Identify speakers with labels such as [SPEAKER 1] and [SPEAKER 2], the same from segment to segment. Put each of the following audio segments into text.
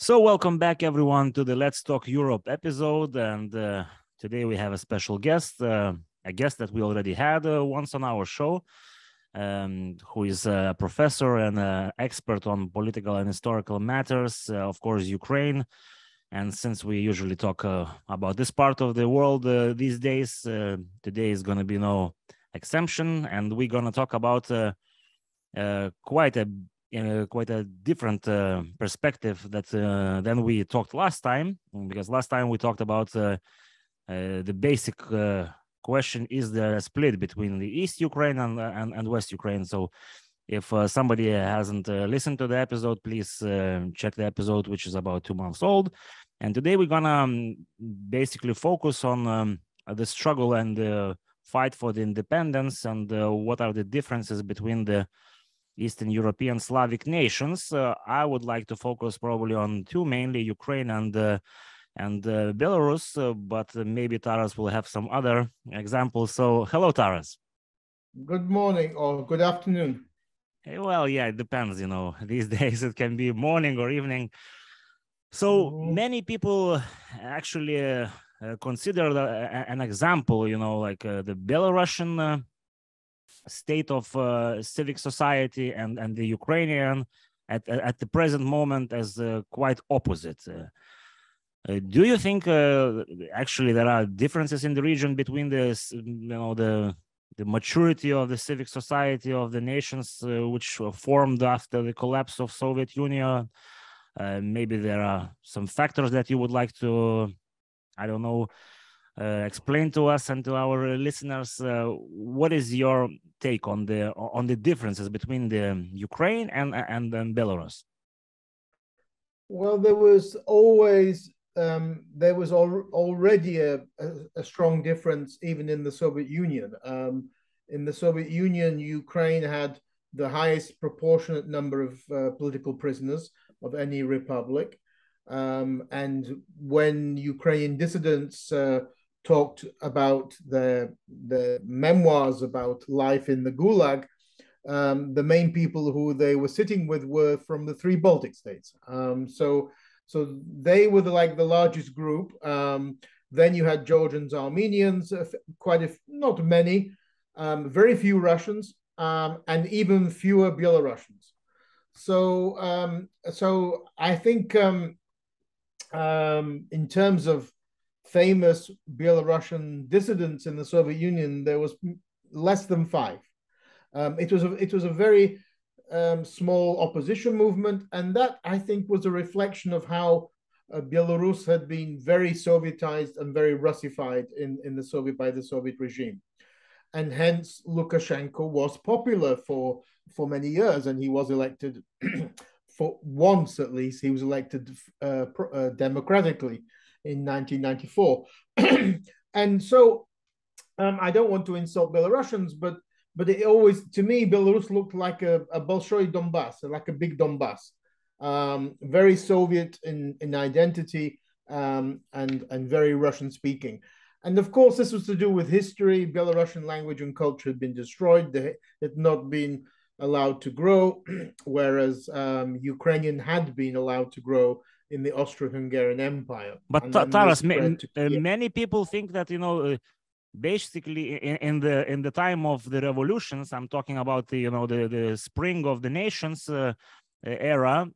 [SPEAKER 1] So welcome back, everyone, to the Let's Talk Europe episode. And today we have a special guest, a guest that we already had once on our show, who is a professor and an expert on political and historical matters, of course, Ukraine. And since we usually talk about this part of the world these days, today is going to be no exception. And we're going to talk about quite a different perspective than we talked last time, because last time we talked about the basic question: is there a split between the East Ukraine and West Ukraine? So if somebody hasn't listened to the episode, please check the episode, which is about 2 months old. And today we're gonna basically focus on the struggle and the fight for the independence, and what are the differences between the Eastern European Slavic nations. I would like to focus probably on two, mainly Ukraine and Belarus, but maybe Taras will have some other examples. So hello, Taras.
[SPEAKER 2] Good morning or good afternoon.
[SPEAKER 1] Well, yeah, it depends, these days it can be morning or evening. So many people actually consider an example, like the Belarusian state of civic society and the Ukrainian at the present moment as quite opposite. Do you think actually there are differences in the region between the maturity of the civic society of the nations which formed after the collapse of Soviet Union? Maybe there are some factors that you would like to, I don't know, explain to us and to our listeners. What is your take on the differences between the Ukraine and Belarus?
[SPEAKER 2] Well, there was always already a strong difference even in the Soviet Union. In the Soviet Union, Ukraine had the highest proportionate number of political prisoners of any republic. And when Ukrainian dissidents talked about the memoirs about life in the Gulag, the main people who they were sitting with were from the three Baltic states. So they were the largest group. Then you had Georgians, Armenians, not many, very few Russians, and even fewer Belarusians. So I think in terms of famous Belarusian dissidents in the Soviet Union, there was less than 5. It was a very small opposition movement, and that I think was a reflection of how Belarus had been very Sovietized and very Russified by the Soviet regime, and hence Lukashenko was popular for many years, and he was elected for once at least. He was elected democratically in 1994. And so I don't want to insult Belarusians, but it always, to me, Belarus looked like a Bolshoi Donbass, like a big Donbass, very Soviet in identity, and very Russian speaking. And of course, this was to do with history. Belarusian language and culture had been destroyed. They had not been allowed to grow, whereas Ukrainian had been allowed to grow in the Austro-Hungarian Empire.
[SPEAKER 1] But Taras, many people think that, basically in the time of the revolutions, I'm talking about the spring of the nations era,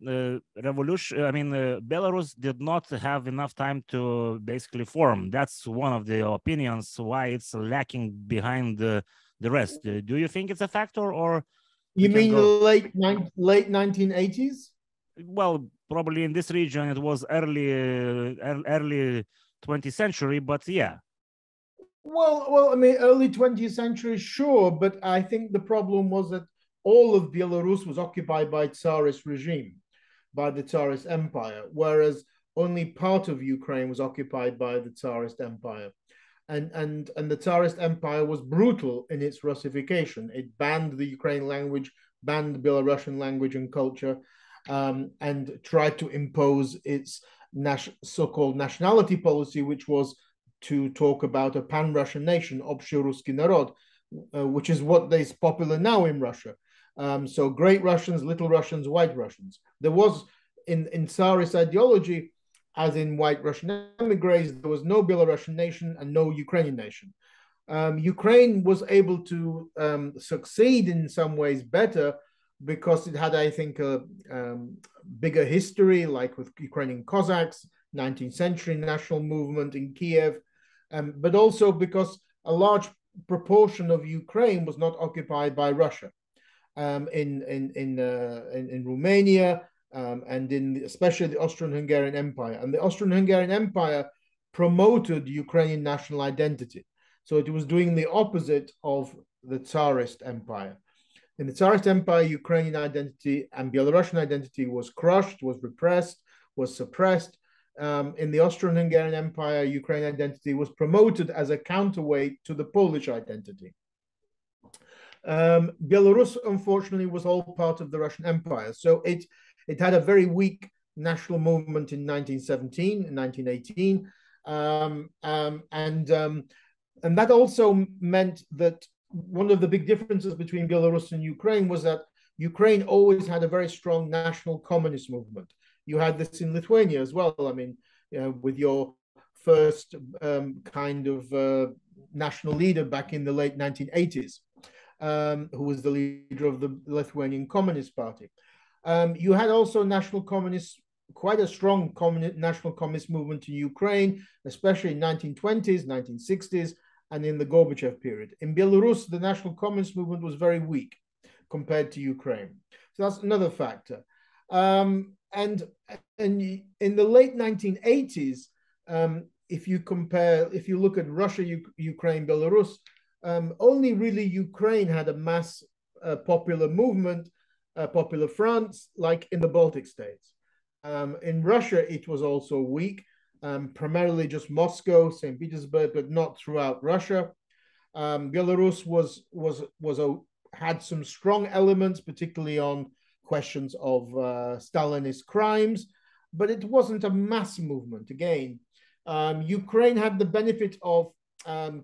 [SPEAKER 1] Belarus did not have enough time to basically form. That's one of the opinions why it's lacking behind the rest. Do you think it's a factor, or
[SPEAKER 2] you mean late 1980s?
[SPEAKER 1] Well, probably in this region it was early 20th century, but yeah.
[SPEAKER 2] Well, I mean, early 20th century, sure, but I think the problem was that all of Belarus was occupied by Tsarist regime, by the Tsarist Empire, whereas only part of Ukraine was occupied by the Tsarist Empire. And the Tsarist Empire was brutal in its Russification. It banned the Ukrainian language, banned Belarusian language and culture, and tried to impose its so-called nationality policy, which was to talk about a pan-Russian nation, Общерусский народ, which is what is popular now in Russia. So Great Russians, Little Russians, White Russians. There was in Tsarist ideology, as in white Russian emigres, there was no Belarusian nation and no Ukrainian nation. Ukraine was able to succeed in some ways better because it had, I think, a bigger history, like with Ukrainian Cossacks, 19th century national movement in Kiev, but also because a large proportion of Ukraine was not occupied by Russia. In Romania and in especially the Austrian-Hungarian Empire. And the Austrian-Hungarian Empire promoted Ukrainian national identity. So it was doing the opposite of the Tsarist Empire. In the Tsarist Empire, Ukrainian identity and Belarusian identity was crushed, was repressed, was suppressed. In the Austrian-Hungarian Empire, Ukrainian identity was promoted as a counterweight to the Polish identity. Belarus, unfortunately, was all part of the Russian Empire. So it had a very weak national movement in 1917 and 1918. And that also meant that one of the big differences between Belarus and Ukraine was that Ukraine always had a very strong national communist movement. You had this in Lithuania as well. I mean, with your first kind of national leader back in the late 1980s. Who was the leader of the Lithuanian Communist Party. You had also quite a strong national communist movement in Ukraine, especially in 1920s, 1960s, and in the Gorbachev period. In Belarus, the national communist movement was very weak compared to Ukraine. So that's another factor. And in the late 1980s, if you look at Russia, Ukraine, Belarus, only really Ukraine had a mass popular movement, popular fronts, like in the Baltic states. In Russia, it was also weak, primarily just Moscow, St. Petersburg, but not throughout Russia. Belarus had some strong elements, particularly on questions of Stalinist crimes, but it wasn't a mass movement. Again, Ukraine had the benefit of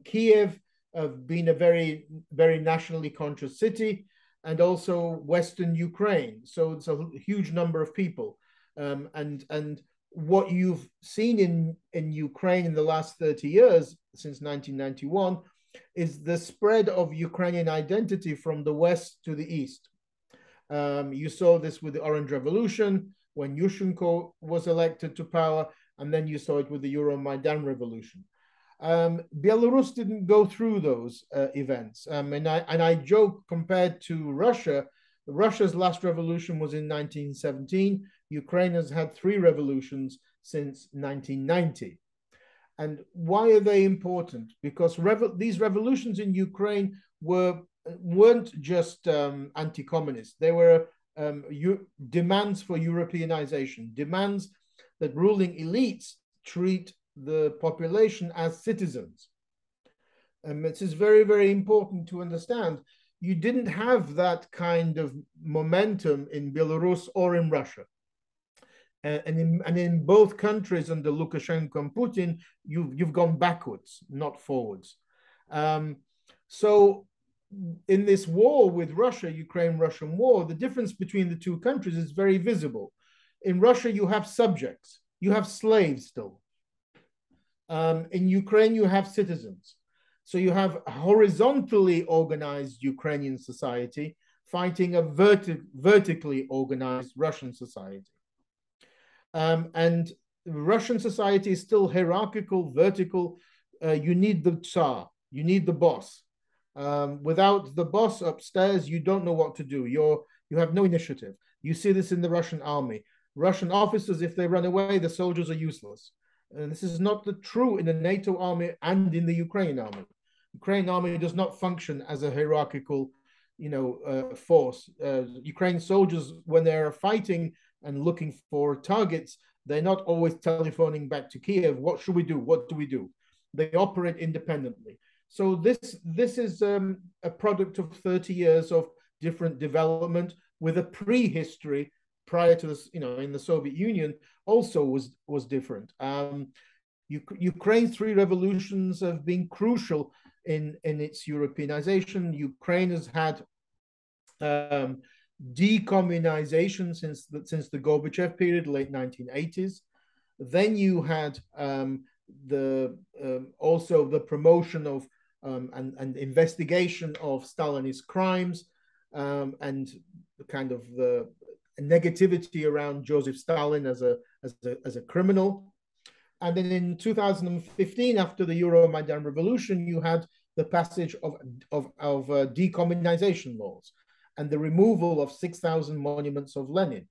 [SPEAKER 2] Kiev, of being a very, very nationally conscious city, and also Western Ukraine. So it's a huge number of people. And what you've seen in Ukraine in the last 30 years, since 1991, is the spread of Ukrainian identity from the West to the East. You saw this with the Orange Revolution, when Yushchenko was elected to power, and then you saw it with the Euromaidan Revolution. Belarus didn't go through those events. And I joke, compared to Russia, Russia's last revolution was in 1917. Ukraine has had 3 revolutions since 1990. And why are they important? Because these revolutions in Ukraine weren't just anti-communist. They were demands for Europeanization, demands that ruling elites treat the population as citizens. And this is very, very important to understand. You didn't have that kind of momentum in Belarus or in Russia. And in both countries under Lukashenko and Putin, you've gone backwards, not forwards. So in this war with Russia, Ukraine-Russian war, the difference between the two countries is very visible. In Russia, you have subjects, you have slaves still. In Ukraine, you have citizens. So you have a horizontally organized Ukrainian society fighting a vertically organized Russian society. And Russian society is still hierarchical, vertical. You need the Tsar, you need the boss. Without the boss upstairs, you don't know what to do. You have no initiative. You see this in the Russian army. Russian officers, if they run away, the soldiers are useless. And this is not true in the NATO army and in the Ukrainian army. Ukrainian army does not function as a hierarchical, force. Ukrainian soldiers, when they're fighting and looking for targets, they're not always telephoning back to Kiev. What should we do? What do we do? They operate independently. So this is a product of 30 years of different development with a prehistory prior to this, in the Soviet Union also was different. Ukraine's 3 revolutions have been crucial in its Europeanization. Ukraine has had decommunization since the Gorbachev period, late 1980s. Then you had also the promotion of and investigation of Stalinist crimes, and kind of the negativity around Joseph Stalin as a criminal. And then in 2015, after the Euromaidan revolution, you had the passage of decommunization laws and the removal of 6,000 monuments of Lenin,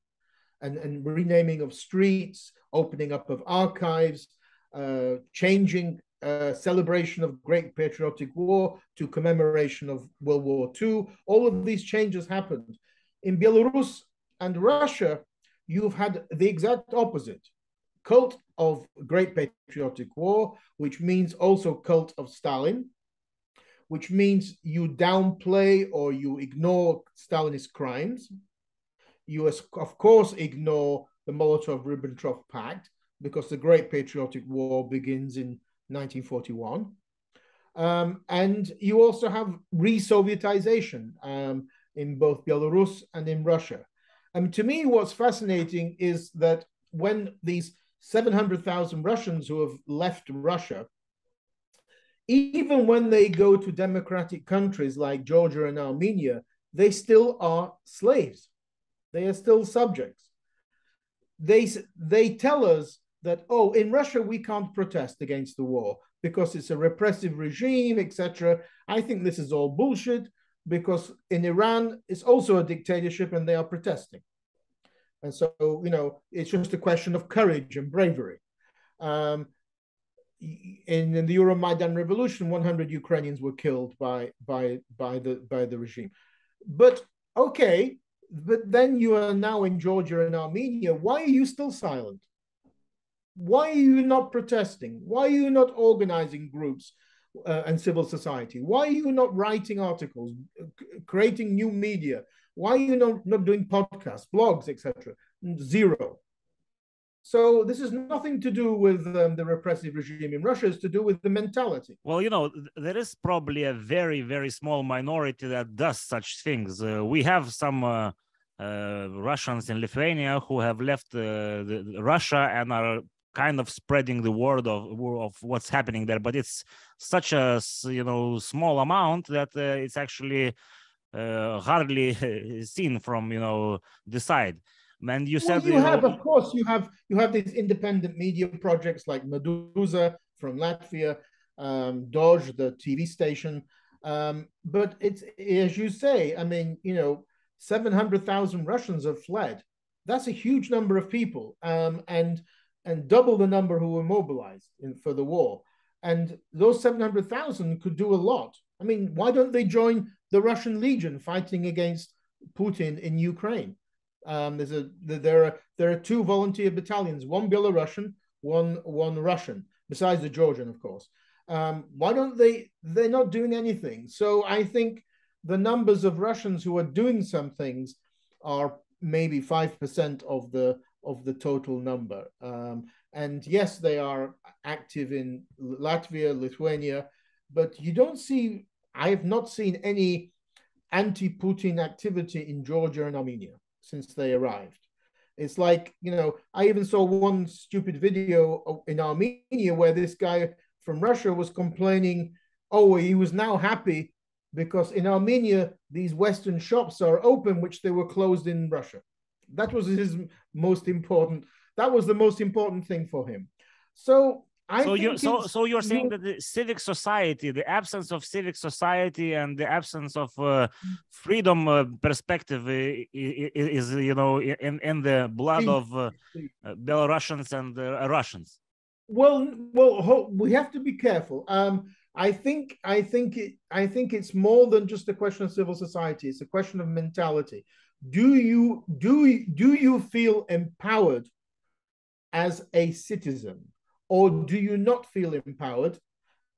[SPEAKER 2] and renaming of streets, opening up of archives, changing celebration of Great Patriotic War to commemoration of World War II. All of these changes happened. In Belarus and Russia, you've had the exact opposite. Cult of Great Patriotic War, which means also cult of Stalin, which means you downplay or you ignore Stalinist crimes. You, of course, ignore the Molotov-Ribbentrop Pact, because the Great Patriotic War begins in 1941. And you also have re-Sovietization in both Belarus and in Russia. And to me, what's fascinating is that when these 700,000 Russians who have left Russia, even when they go to democratic countries like Georgia and Armenia, they still are slaves. They are still subjects. They tell us that, oh, in Russia, we can't protest against the war because it's a repressive regime, etc. I think this is all bullshit, because in Iran, it's also a dictatorship and they are protesting. And so, you know, it's just a question of courage and bravery. In the Euromaidan revolution, 100 Ukrainians were killed by the regime. But okay, but then you are now in Georgia and Armenia. Why are you still silent? Why are you not protesting? Why are you not organizing groups and civil society? Why are you not writing articles, creating new media? Why are you not doing podcasts, blogs, etc.? Zero. So this is nothing to do with the repressive regime in Russia. It's to do with the mentality.
[SPEAKER 1] Well, you know, there is probably a very, very small minority that does such things. We have some Russians in Lithuania who have left Russia and are kind of spreading the word of what's happening there. But it's such a, you know, small amount that it's actually hardly seen from, you know, the side. And you said,
[SPEAKER 2] well, you have, of course, you have these independent media projects like Meduza from Latvia, Doj, the TV station. But it's, as you say, I mean, you know, 700,000 Russians have fled. That's a huge number of people, and double the number who were mobilized for the war. And those 700,000 could do a lot. I mean, why don't they join the Russian Legion fighting against Putin in Ukraine? There are two volunteer battalions, one Belarusian, one Russian, besides the Georgian, of course. Why don't they're not doing anything? So I think the numbers of Russians who are doing some things are maybe 5% of the total number. And yes, they are active in Latvia, Lithuania, but you don't see, I have not seen any anti-Putin activity in Georgia and Armenia since they arrived. It's like, you know, I even saw one stupid video in Armenia where this guy from Russia was complaining, oh, he was now happy because in Armenia, these Western shops are open, which they were closed in Russia. That was the most important thing for him. So
[SPEAKER 1] you're saying that the civic society, the absence of civic society and the absence of freedom perspective is, you know, in the blood of Belarusians and Russians.
[SPEAKER 2] Well, we have to be careful. I think it's more than just a question of civil society. It's a question of mentality. Do you feel empowered as a citizen? Or do you not feel empowered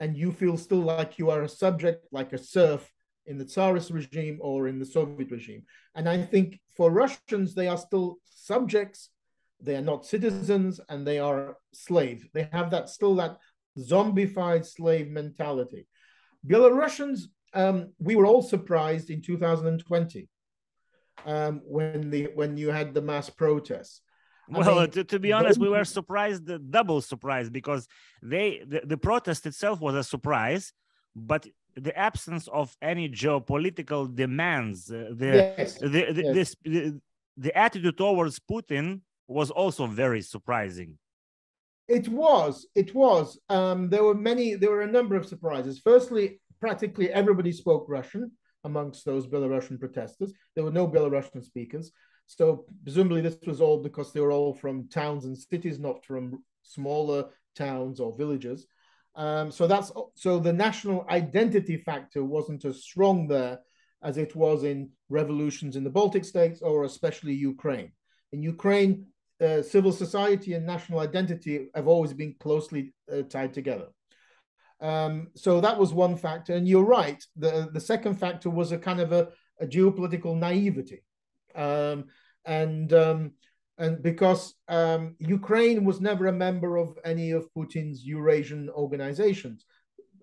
[SPEAKER 2] and you feel still like you are a subject, like a serf in the Tsarist regime or in the Soviet regime? And I think for Russians, they are still subjects, they are not citizens, and they are slaves. They have that zombified slave mentality. Belarusians, we were all surprised in 2020 when you had the mass protests.
[SPEAKER 1] Well, to be honest, we were surprised, double surprised, because the protest itself was a surprise, but the absence of any geopolitical demands, the attitude towards Putin was also very surprising.
[SPEAKER 2] It was. There were a number of surprises. Firstly, practically everybody spoke Russian amongst those Belarusian protesters. There were no Belarusian speakers. So presumably this was all because they were all from towns and cities, not from smaller towns or villages. So the national identity factor wasn't as strong there as it was in revolutions in the Baltic states, or especially Ukraine. In Ukraine, civil society and national identity have always been closely tied together. So that was one factor. And you're right, the second factor was a kind of a geopolitical naivety. And because Ukraine was never a member of any of Putin's Eurasian organizations.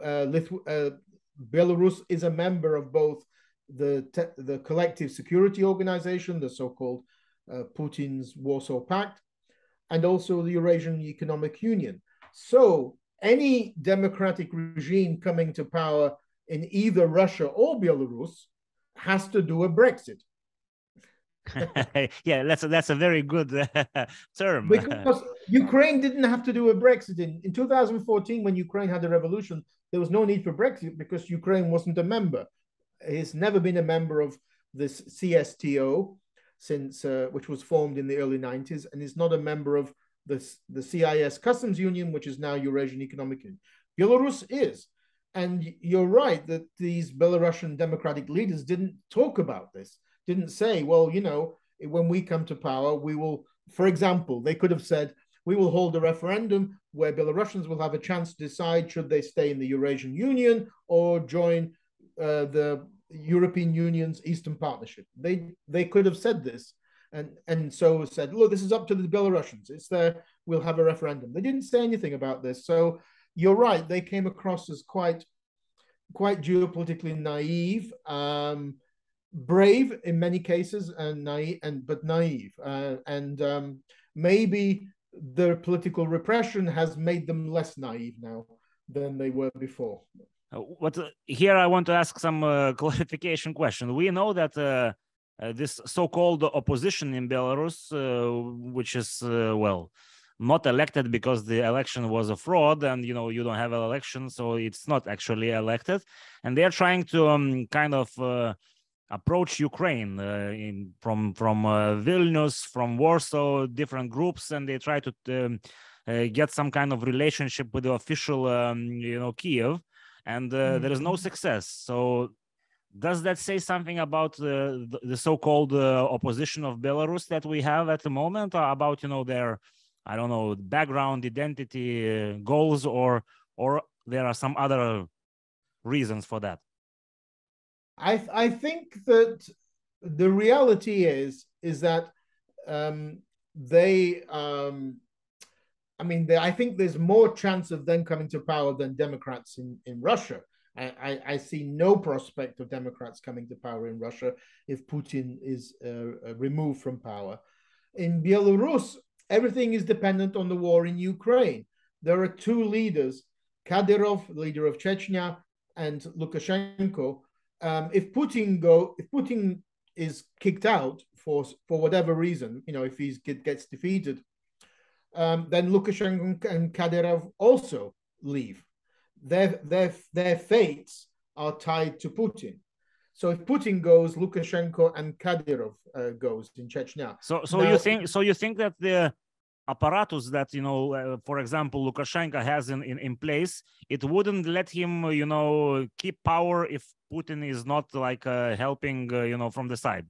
[SPEAKER 2] Belarus is a member of both the Collective Security Organization, the so-called Putin's Warsaw Pact, and also the Eurasian Economic Union. So any democratic regime coming to power in either Russia or Belarus has to do a Brexit.
[SPEAKER 1] Yeah, that's a very good term.
[SPEAKER 2] Because Ukraine didn't have to do a Brexit. In 2014, when Ukraine had a revolution, there was no need for Brexit because Ukraine wasn't a member. It's never been a member of this CSTO since which was formed in the early 90s, and is not a member of the CIS Customs Union, which is now Eurasian Economic Union. Belarus is. And you're right that these Belarusian democratic leaders didn't talk about this. Didn't say, well, you know, when we come to power, we will, for example, they could have said, we will hold a referendum where Belarusians will have a chance to decide should they stay in the Eurasian Union or join the European Union's Eastern Partnership. They could have said this and so said, look, this is up to the Belarusians. It's there, we'll have a referendum. They didn't say anything about this. So you're right, they came across as quite geopolitically naive, brave in many cases, and naive. Maybe their political repression has made them less naive now than they were before.
[SPEAKER 1] Here I want to ask some clarification question. We know that this so-called opposition in Belarus, which is, well, not elected because the election was a fraud, and you know you don't have an election, so it's not actually elected, and they're trying to kind of approach Ukraine from Vilnius, from Warsaw, different groups, and they try to get some kind of relationship with the official, Kiev, and there is no success. So does that say something about the so-called opposition of Belarus that we have at the moment, or about, their, I don't know, background, identity, goals, or there are some other reasons for that?
[SPEAKER 2] I think that the reality is that I think there's more chance of them coming to power than Democrats in Russia. I see no prospect of Democrats coming to power in Russia if Putin is removed from power. In Belarus, everything is dependent on the war in Ukraine. There are two leaders, Kadyrov, leader of Chechnya, and Lukashenko. If Putin is kicked out for whatever reason, if he gets defeated, then Lukashenko and Kadyrov also leave. Their fates are tied to Putin. So if Putin goes, Lukashenko and Kadyrov goes in Chechnya.
[SPEAKER 1] So now, you think that the apparatus that for example Lukashenko has in place, it wouldn't let him keep power if Putin is not like helping from the side?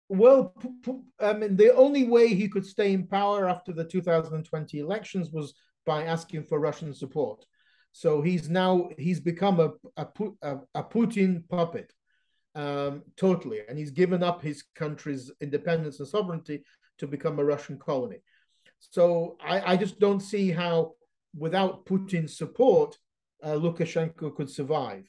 [SPEAKER 2] Well, the only way he could stay in power after the 2020 elections was by asking for Russian support. So he's become a Putin puppet, totally, and he's given up his country's independence and sovereignty to become a Russian colony. So I just don't see how, without Putin's support, Lukashenko could survive,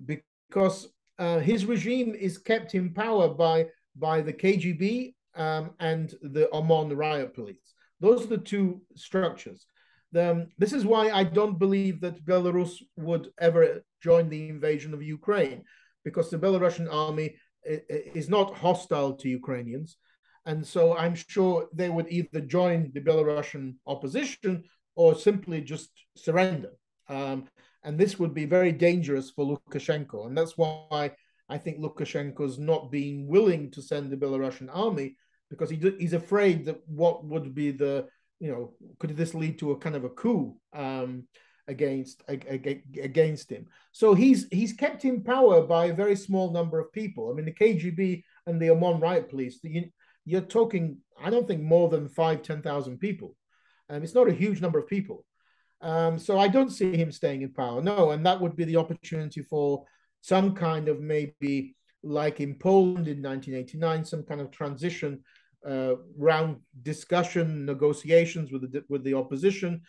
[SPEAKER 2] because his regime is kept in power by by the KGB and the Oman riot police. Those are the two structures. This is why I don't believe that Belarus would ever join the invasion of Ukraine, because the Belarusian army is not hostile to Ukrainians. And so I'm sure they would either join the Belarusian opposition or simply just surrender. And this would be very dangerous for Lukashenko. And that's why I think Lukashenko's not being willing to send the Belarusian army, because he's afraid that what would be the, could this lead to a kind of a coup against him? So he's kept in power by a very small number of people. I mean, the KGB and the Oman riot police, you're talking, I don't think more than 5,000-10,000 people. It's not a huge number of people. So I don't see him staying in power. No, and that would be the opportunity for some kind of, maybe like in Poland in 1989, some kind of transition round discussion, negotiations with the opposition,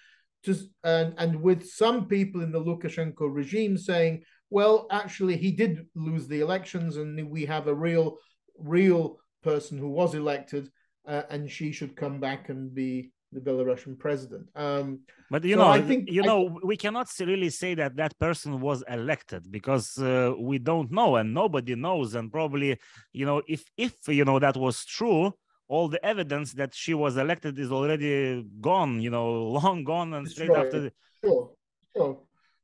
[SPEAKER 2] and with some people in the Lukashenko regime saying, well, actually, he did lose the elections, and we have a real person who was elected, and she should come back and be the Belarusian president.
[SPEAKER 1] But we cannot really say that that person was elected, because we don't know, and nobody knows. And probably, if that was true, all the evidence that she was elected is already gone, long gone, and straight after.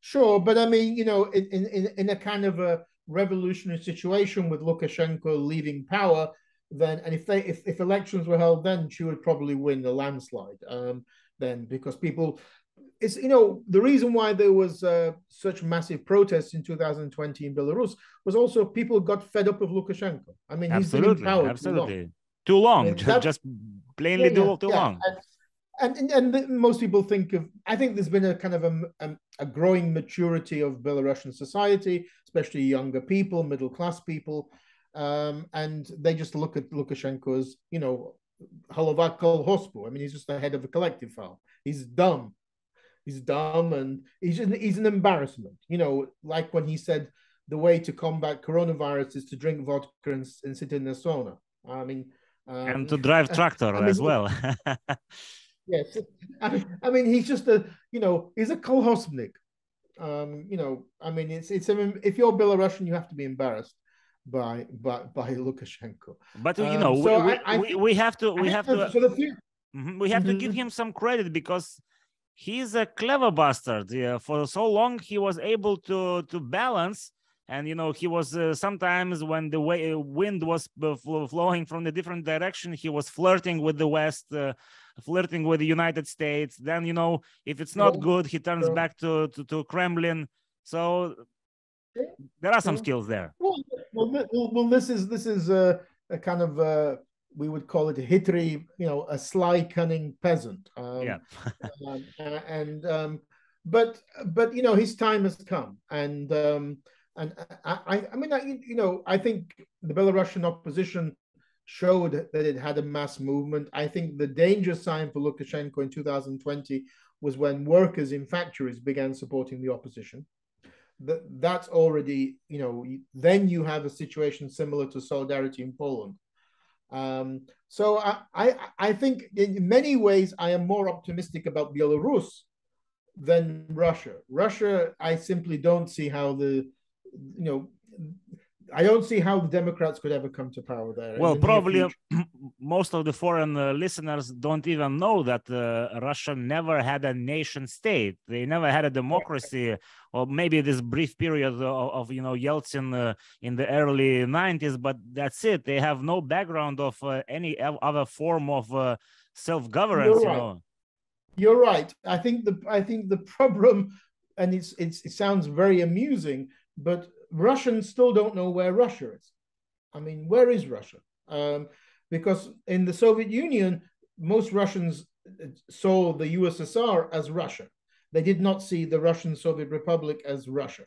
[SPEAKER 2] Sure. But I mean, in a kind of a revolutionary situation with Lukashenko leaving power, then, and if elections were held, then she would probably win the landslide. Then, because people, it's the reason why there was such massive protests in 2020 in Belarus was also people got fed up of Lukashenko. I mean, he's been in power
[SPEAKER 1] too long.
[SPEAKER 2] I mean,
[SPEAKER 1] just plainly too long.
[SPEAKER 2] And most people think of, I think there's been a kind of a growing maturity of Belarusian society, especially younger people, middle class people. And they just look at Lukashenko as, Halovat kol hospu. I mean, he's just the head of a collective file. He's dumb. And he's an embarrassment. Like when he said the way to combat coronavirus is to drink vodka and sit in a sauna. I mean,
[SPEAKER 1] and to drive tractor as well.
[SPEAKER 2] Yes, I mean, he's just he's a kolhosnik. I mean, it's if you're Belarusian, you have to be embarrassed by Lukashenko.
[SPEAKER 1] But we have to give him some credit, because he's a clever bastard. Yeah, for so long he was able to balance, and he was sometimes when the wind was flowing from the different direction, he was flirting with the West, flirting with the United States. Then if it's not good, he turns back to Kremlin. So there are some skills there.
[SPEAKER 2] Well, this is a kind of we would call it a hitri, a sly, cunning peasant. But his time has come, and I mean, I think the Belarusian opposition showed that it had a mass movement. I think the danger sign for Lukashenko in 2020 was when workers in factories began supporting the opposition. That's already, then you have a situation similar to Solidarity in Poland. So I think in many ways I am more optimistic about Belarus than Russia. Russia, I simply don't see how I don't see how the Democrats could ever come to power there.
[SPEAKER 1] Well, probably most of the foreign listeners don't even know that Russia never had a nation state. They never had a democracy, or maybe this brief period of Yeltsin in the early 90s, but that's it. They have no background of any other form of self-governance.
[SPEAKER 2] You're right. I think the problem, and it sounds very amusing, but Russians still don't know where Russia is. I mean, where is Russia? Because in the Soviet Union, most Russians saw the USSR as Russia. They did not see the Russian Soviet Republic as Russia.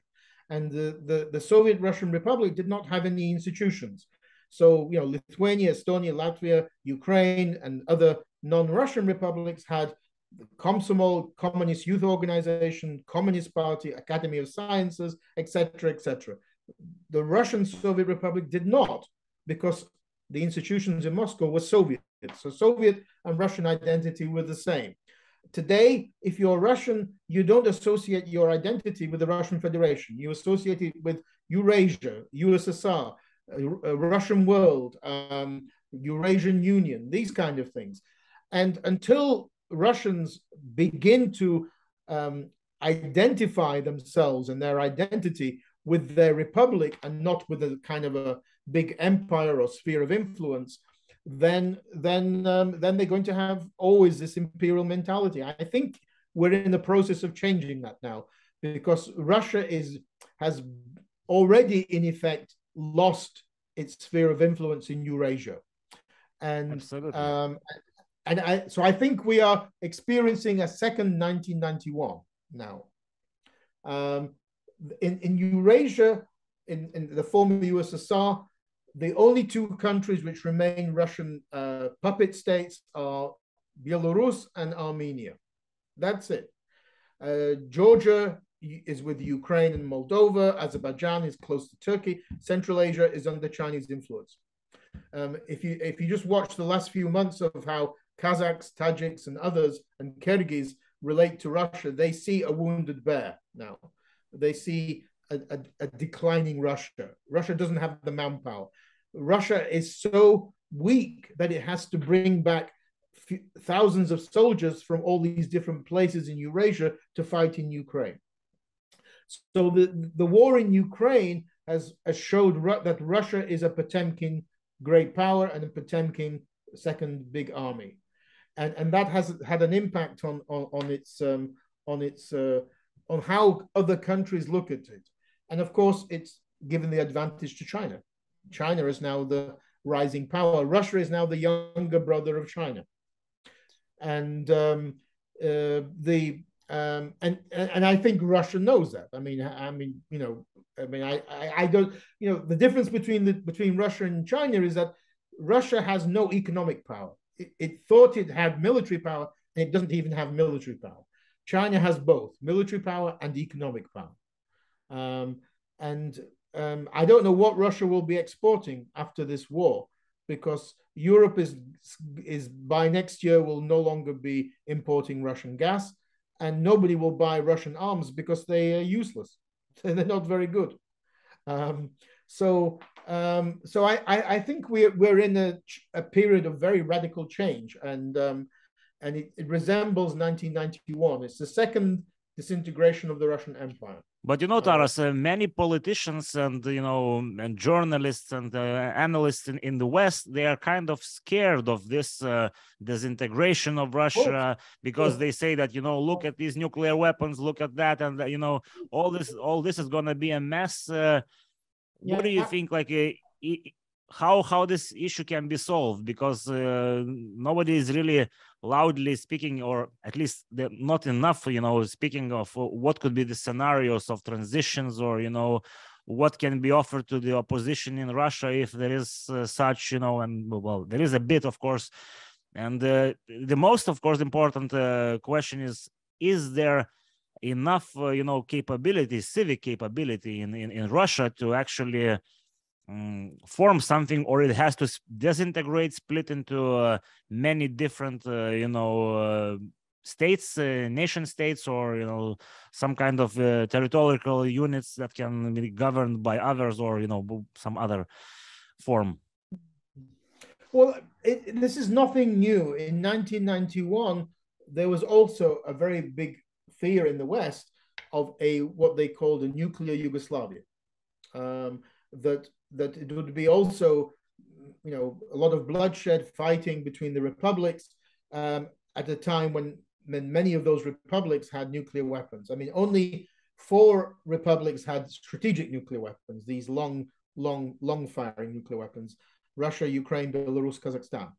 [SPEAKER 2] And the Soviet Russian Republic did not have any institutions. So, Lithuania, Estonia, Latvia, Ukraine, and other non-Russian republics had the Komsomol, Communist Youth Organization, Communist Party, Academy of Sciences, etc., etc. The Russian Soviet Republic did not, because the institutions in Moscow were Soviet. So Soviet and Russian identity were the same. Today, if you're Russian, you don't associate your identity with the Russian Federation. You associate it with Eurasia, USSR, Russian world, Eurasian Union, these kind of things. And until Russians begin to identify themselves and their identity with their republic and not with a kind of a big empire or sphere of influence, then they're going to have always this imperial mentality. I think we're in the process of changing that now, because Russia has already in effect lost its sphere of influence in Eurasia, and so I think we are experiencing a second 1991 now. In Eurasia, in the former USSR, the only two countries which remain Russian puppet states are Belarus and Armenia. That's it. Georgia is with Ukraine and Moldova. Azerbaijan is close to Turkey. Central Asia is under Chinese influence. If you just watch the last few months of how Kazakhs, Tajiks, and others, and Kyrgyz relate to Russia, they see a wounded bear now. They see a declining Russia. Russia doesn't have the manpower. Russia is so weak that it has to bring back thousands of soldiers from all these different places in Eurasia to fight in Ukraine. So the war in Ukraine has showed that Russia is a Potemkin great power and a Potemkin second big army, and that has had an impact on how other countries look at it. And of course, it's given the advantage to China. China is now the rising power. Russia is now the younger brother of China, and I think Russia knows that. I don't. The difference between Russia and China is that Russia has no economic power. It thought it had military power, and it doesn't even have military power. China has both military power and economic power. I don't know what Russia will be exporting after this war, because Europe is by next year will no longer be importing Russian gas, and nobody will buy Russian arms because they are useless. They're not very good. So I think we're in a period of very radical change, and it resembles 1991. It's the second disintegration of the Russian Empire.
[SPEAKER 1] But Taras, many politicians and and journalists and analysts in the West, they are kind of scared of this disintegration of Russia, because they say that look at these nuclear weapons, look at that, and all this is going to be a mess. What do you think? How this issue can be solved? Because nobody is really loudly speaking, or at least not enough, speaking of what could be the scenarios of transitions, or what can be offered to the opposition in Russia if there is such, and well, there is a bit, of course. And the most, of course, important question is there enough, capability, civic capability in Russia to actually form something, or it has to disintegrate, split into many different, states, nation states, or some kind of territorial units that can be governed by others, or some other form?
[SPEAKER 2] Well, this is nothing new. In 1991, there was also a very big fear in the West of what they called a nuclear Yugoslavia. That it would be also, a lot of bloodshed, fighting between the republics at a time when many of those republics had nuclear weapons. Only 4 republics had strategic nuclear weapons, these long-firing nuclear weapons: Russia, Ukraine, Belarus, Kazakhstan.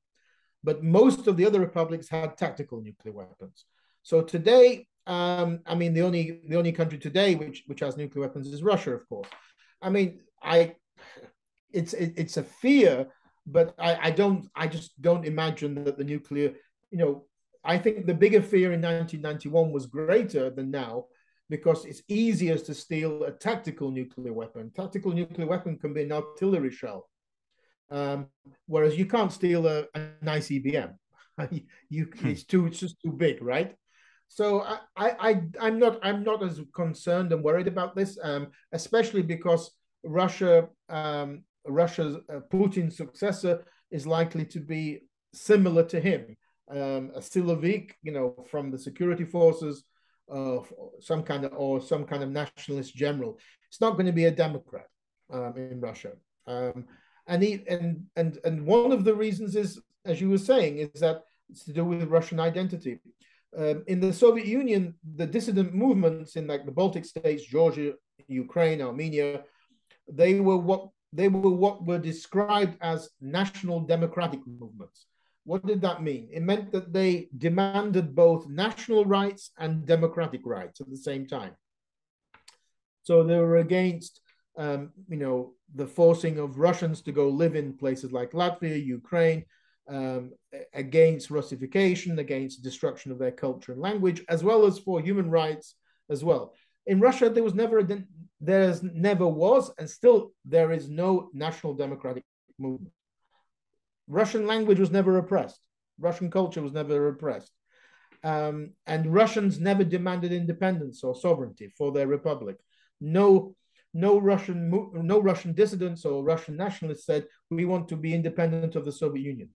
[SPEAKER 2] But most of the other republics had tactical nuclear weapons. So today, the only country today which has nuclear weapons is Russia, of course. It's a fear, but I just don't imagine that the nuclear, I think the bigger fear in 1991 was greater than now, because it's easier to steal a tactical nuclear weapon. Tactical nuclear weapon can be an artillery shell. Whereas you can't steal a nice EBM. It's just too big, right? So I'm not as concerned and worried about this, especially because Russia's Putin's successor is likely to be similar to him, a Silovik, from the security forces, some kind of nationalist general. It's not going to be a Democrat in Russia, and one of the reasons is, as you were saying, is that it's to do with Russian identity. In the Soviet Union, the dissident movements in like the Baltic states, Georgia, Ukraine, Armenia, they were what were described as national democratic movements. What did that mean? It meant that they demanded both national rights and democratic rights at the same time. So they were against, the forcing of Russians to go live in places like Latvia, Ukraine, against Russification, against destruction of their culture and language, as well as for human rights as well. In Russia, there never was, and still there is no national democratic movement. Russian language was never repressed. Russian culture was never repressed. And Russians never demanded independence or sovereignty for their republic. No Russian dissidents or Russian nationalists said, we want to be independent of the Soviet Union.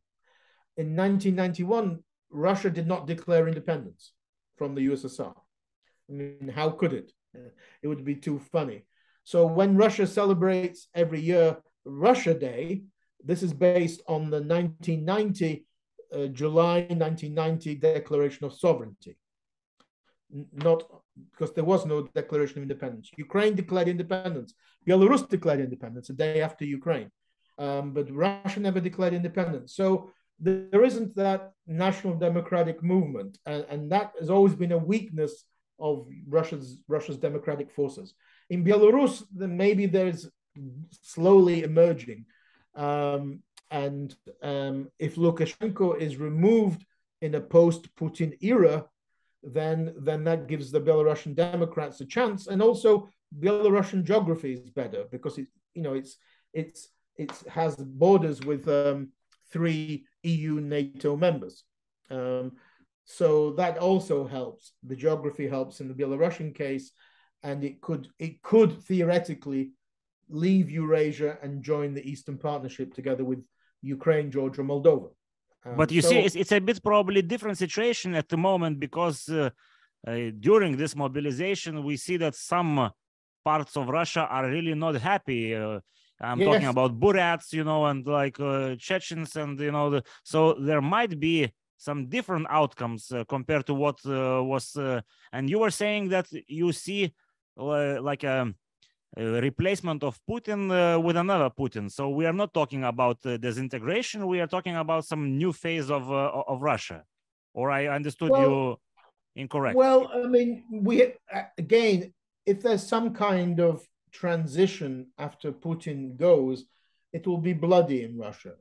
[SPEAKER 2] In 1991, Russia did not declare independence from the USSR. I mean, how could it? It would be too funny. So when Russia celebrates every year Russia Day, this is based on the July 1990 Declaration of Sovereignty. Not because there was no Declaration of Independence. Ukraine declared independence. Belarus declared independence a day after Ukraine. But Russia never declared independence. So there isn't that national democratic movement. And that has always been a weakness of Russia's democratic forces. In Belarus, then maybe there's slowly emerging. If Lukashenko is removed in a post-Putin era, then that gives the Belarusian Democrats a chance. And also Belarusian geography is better because it has borders with 3 EU NATO members. So that also helps. The geography helps in the Belarusian case, and it could theoretically leave Eurasia and join the Eastern Partnership together with Ukraine, Georgia, Moldova.
[SPEAKER 1] But you see, it's a bit probably different situation at the moment because during this mobilization, we see that some parts of Russia are really not happy. I'm talking about Buryats, and like Chechens, and so there might be some different outcomes compared to what was. And you were saying that you see like a replacement of Putin with another Putin. So we are not talking about disintegration. We are talking about some new phase of Russia. Or I understood you incorrect.
[SPEAKER 2] Well, I mean, again, if there's some kind of transition after Putin goes, it will be bloody in Russia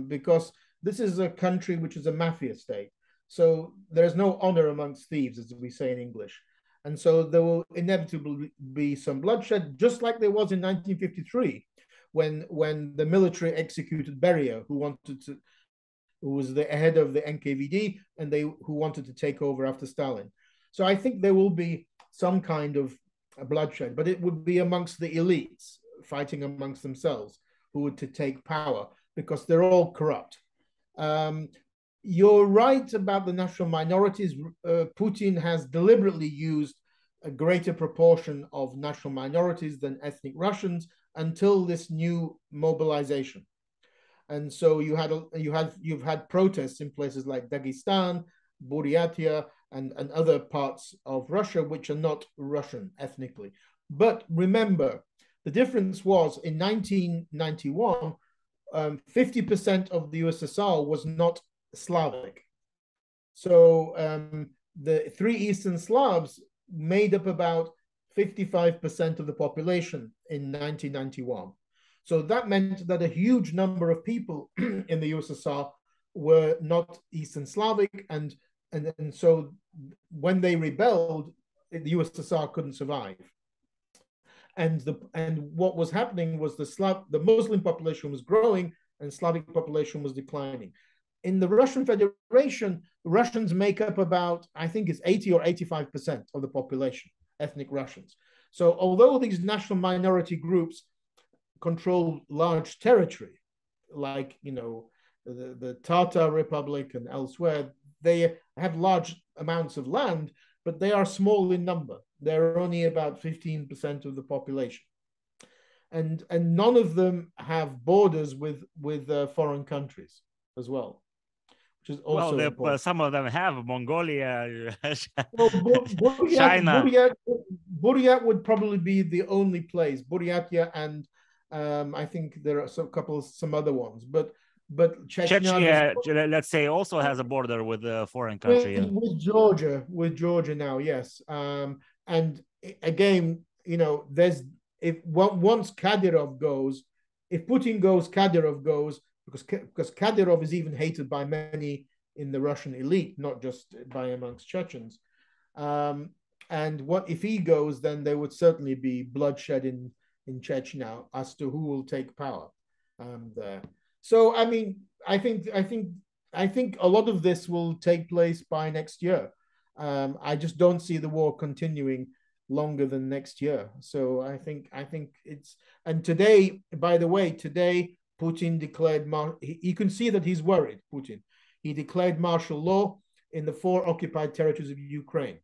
[SPEAKER 2] because this is a country which is a mafia state. So there's no honor amongst thieves, as we say in English. And so there will inevitably be some bloodshed, just like there was in 1953, when the military executed Beria, who was the head of the NKVD, and who wanted to take over after Stalin. So I think there will be some kind of a bloodshed, but it would be amongst the elites fighting amongst themselves who would to take power because they're all corrupt. You're right about the national minorities. Putin has deliberately used a greater proportion of national minorities than ethnic Russians until this new mobilization. And so you've had protests in places like Dagestan, Buryatia, and other parts of Russia which are not Russian ethnically. But remember, the difference was in 1991, 50% of the USSR was not Slavic. So the 3 Eastern Slavs made up about 55% of the population in 1991. So that meant that a huge number of people in the USSR were not Eastern Slavic, and so when they rebelled, the USSR couldn't survive. And what was happening was the Muslim population was growing, and Slavic population was declining. In the Russian Federation, Russians make up about, I think it's 80 or 85% of the population, ethnic Russians. So although these national minority groups control large territory, like, you know, the Tatar Republic and elsewhere, they have large amounts of land, but they are small in number. They're only about 15% of the population. And none of them have borders with foreign countries as well. Which is also
[SPEAKER 1] well, some of them have Mongolia,
[SPEAKER 2] well,
[SPEAKER 1] China.
[SPEAKER 2] Buryat would probably be the only place. Buryatia and I think there are some other ones, but
[SPEAKER 1] Chechnya, let's say, also has a border with a foreign country.
[SPEAKER 2] With Georgia now, yes. And again, you know, once Kadyrov goes, if Putin goes, Kadyrov goes, because Kadyrov is even hated by many in the Russian elite, not just by amongst Chechens. And what if he goes, then there would certainly be bloodshed in Chechnya as to who will take power there. So I mean, I think a lot of this will take place by next year. I just don't see the war continuing longer than next year. So I think it's, and today, by the way, Putin declared, you can see that he's worried, Putin. He declared martial law in the 4 occupied territories of Ukraine.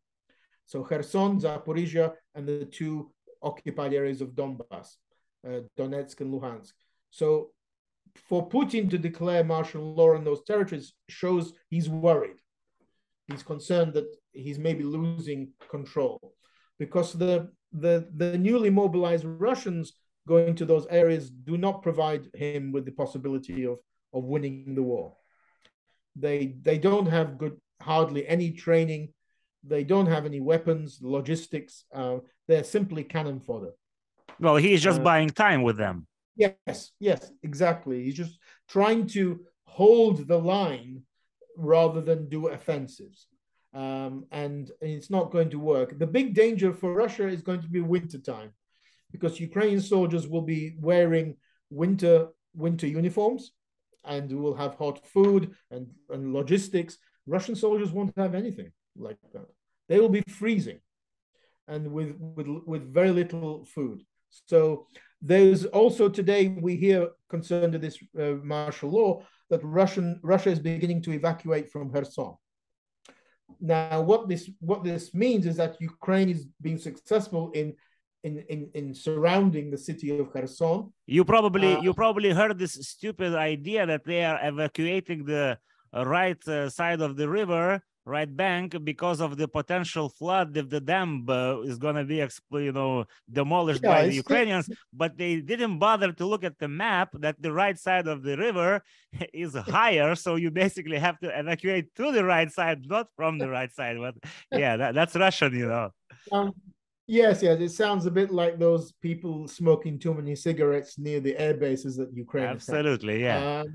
[SPEAKER 2] So Kherson, Zaporizhia, and the 2 occupied areas of Donbass, Donetsk and Luhansk. So for Putin to declare martial law in those territories shows he's worried. He's concerned that he's maybe losing control, because the newly mobilized Russians going to those areas do not provide him with the possibility of winning the war. They don't have hardly any training. They don't have any weapons, logistics. They're simply cannon fodder.
[SPEAKER 1] Well, he's just buying time with them.
[SPEAKER 2] Yes, exactly. He's just trying to hold the line rather than do offensives. And it's not going to work. The big danger for Russia is going to be wintertime, because Ukrainian soldiers will be wearing winter uniforms and will have hot food and logistics. Russian soldiers won't have anything like that. They will be freezing and with very little food. So there's also, today we hear, concerned to this martial law, that Russia is beginning to evacuate from Kherson. Now, what this means is that Ukraine is being successful in surrounding the city of Kherson.
[SPEAKER 1] You probably heard this stupid idea that they are evacuating the right side of the river, right bank, because of the potential flood if the dam is going to be demolished by the Ukrainians. But they didn't bother to look at the map that the right side of the river is higher, so you basically have to evacuate to the right side, not from the right side. But yeah, that's Russian,
[SPEAKER 2] Yes, it sounds a bit like those people smoking too many cigarettes near the air bases that Ukraine
[SPEAKER 1] absolutely attacked.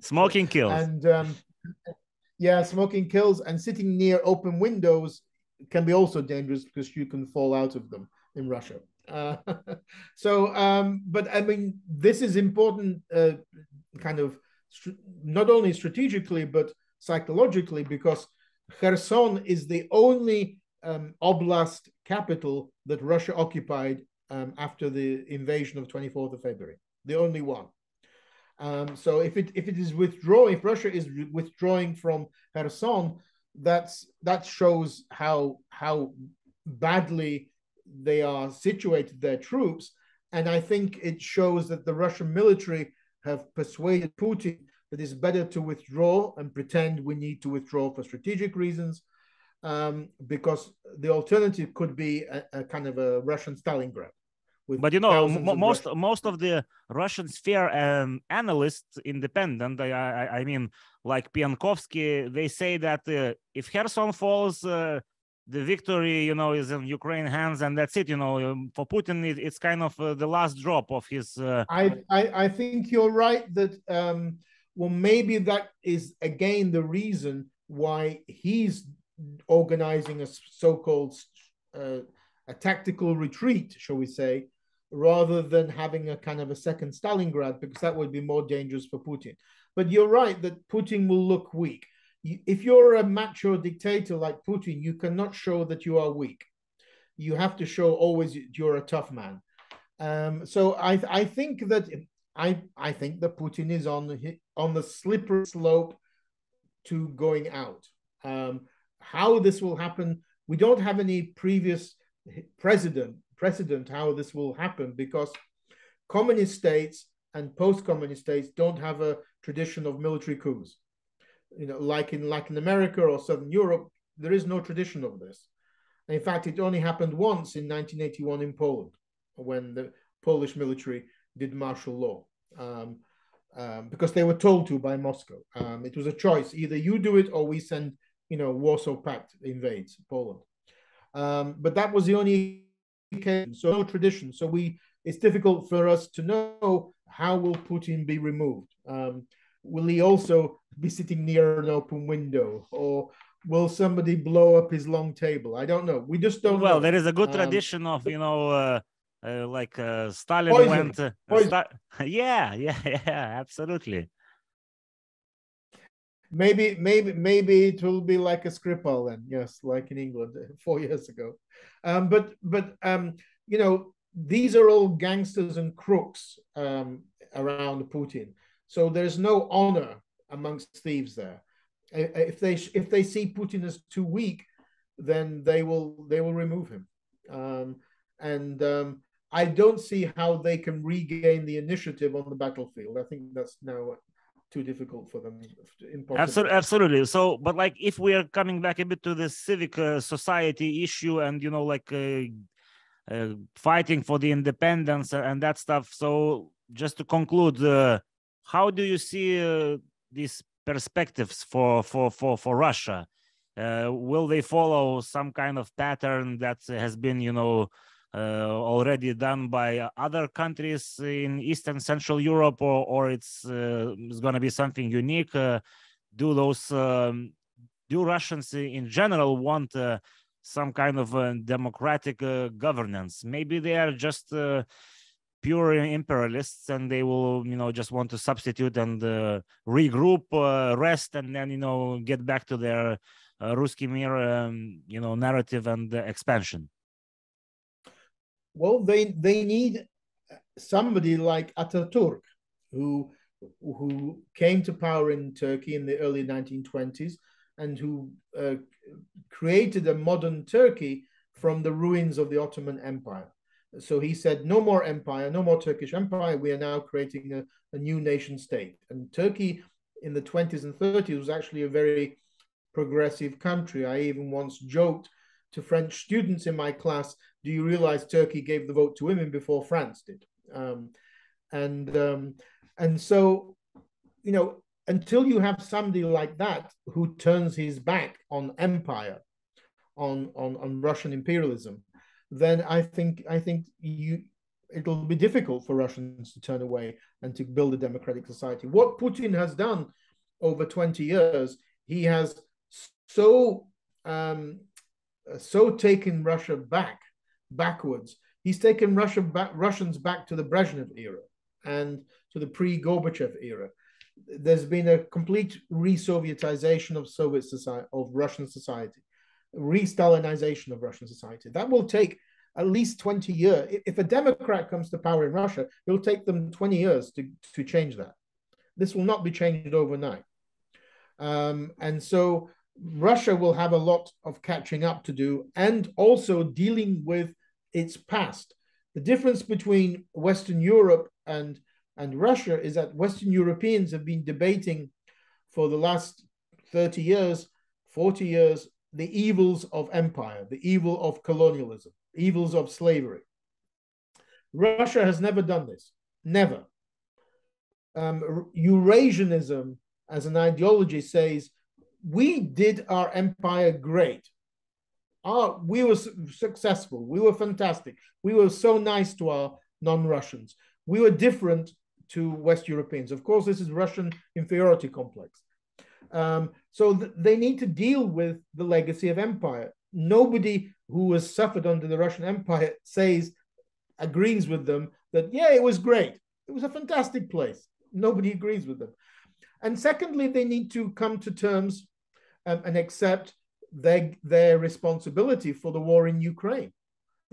[SPEAKER 1] Smoking kills.
[SPEAKER 2] And smoking kills, and sitting near open windows can be also dangerous because you can fall out of them in Russia. But I mean, this is important, kind of not only strategically but psychologically, because Kherson is the only oblast capital that Russia occupied after the invasion of 24th of February, the only one. So if Russia is withdrawing from Kherson, that shows how badly they are situated, their troops. And I think it shows that the Russian military have persuaded Putin that it's better to withdraw and pretend we need to withdraw for strategic reasons, because the alternative could be a kind of a Russian Stalingrad.
[SPEAKER 1] But most of the Russian sphere analysts, independent, I mean, like Piankovsky, they say that if Kherson falls, the victory, is in Ukraine hands, and that's it. For Putin, it's kind of the last drop of his.
[SPEAKER 2] I think you're right that maybe that is again the reason why he's organizing a so-called a tactical retreat, shall we say, rather than having a kind of a second Stalingrad, because that would be more dangerous for Putin. But you're right that Putin will look weak. If you're a macho dictator like Putin, you cannot show that you are weak. You have to show always you're a tough man. So I think that Putin is on the slippery slope to going out. How this will happen, we don't have any previous precedent how this will happen, because communist states and post-communist states don't have a tradition of military coups. Like in Latin America or Southern Europe, there is no tradition of this. In fact, it only happened once in 1981 in Poland, when the Polish military did martial law, because they were told to by Moscow. It was a choice: either you do it or we send, Warsaw Pact invades Poland. But that was the only case, so no tradition. So it's difficult for us to know how will Putin be removed. Will he also be sitting near an open window, or will somebody blow up his long table? I don't know. We just don't know.
[SPEAKER 1] Well, there is a good tradition of, like Stalin
[SPEAKER 2] poison.
[SPEAKER 1] went. Yeah, absolutely.
[SPEAKER 2] Maybe it will be like a Skripal then, yes, like in England 4 years ago. But these are all gangsters and crooks around Putin. So there's no honor amongst thieves there. If they see Putin as too weak, then they will remove him. I don't see how they can regain the initiative on the battlefield. I think that's now too difficult for them. Impossible.
[SPEAKER 1] Absolutely. So, but like, if we are coming back a bit to the civic society issue, and fighting for the independence and that stuff. So, just to conclude, how do you see these perspectives for Russia? Will they follow some kind of pattern that has been, already done by other countries in East and Central Europe, or it's going to be something unique? Do Russians in general want some kind of democratic governance? Maybe they are just pure imperialists, and they will, just want to substitute and regroup, rest, and then, get back to their Ruski Mir, narrative and expansion.
[SPEAKER 2] Well, they need somebody like Ataturk, who came to power in Turkey in the early 1920s, and who created a modern Turkey from the ruins of the Ottoman Empire. So he said, no more empire, no more Turkish empire. We are now creating a new nation state. And Turkey in the 20s and 30s was actually a very progressive country. I even once joked to French students in my class, do you realize Turkey gave the vote to women before France did? And so, until you have somebody like that who turns his back on empire, on Russian imperialism, then I think it'll be difficult for Russians to turn away and to build a democratic society. What Putin has done over 20 years, he has so taken Russia backwards. He's taken Russians back to the Brezhnev era and to the pre-Gorbachev era. There's been a complete re-Sovietization of Russian society, re-Stalinization of Russian society. That will take at least 20 years. If a Democrat comes to power in Russia, it'll take them 20 years to change that. This will not be changed overnight. And so Russia will have a lot of catching up to do, and also dealing with its past. The difference between Western Europe and Russia is that Western Europeans have been debating for the last 30 years, 40 years, the evils of empire, the evil of colonialism, evils of slavery. Russia has never done this, never. Eurasianism as an ideology says, we did our empire great. We were successful. We were fantastic. We were so nice to our non-Russians. We were different to West Europeans. Of course, this is Russian inferiority complex. So they need to deal with the legacy of empire. Nobody who has suffered under the Russian Empire says agrees with them that, yeah, it was great. It was a fantastic place. Nobody agrees with them. And secondly, they need to come to terms and accept their responsibility for the war in Ukraine.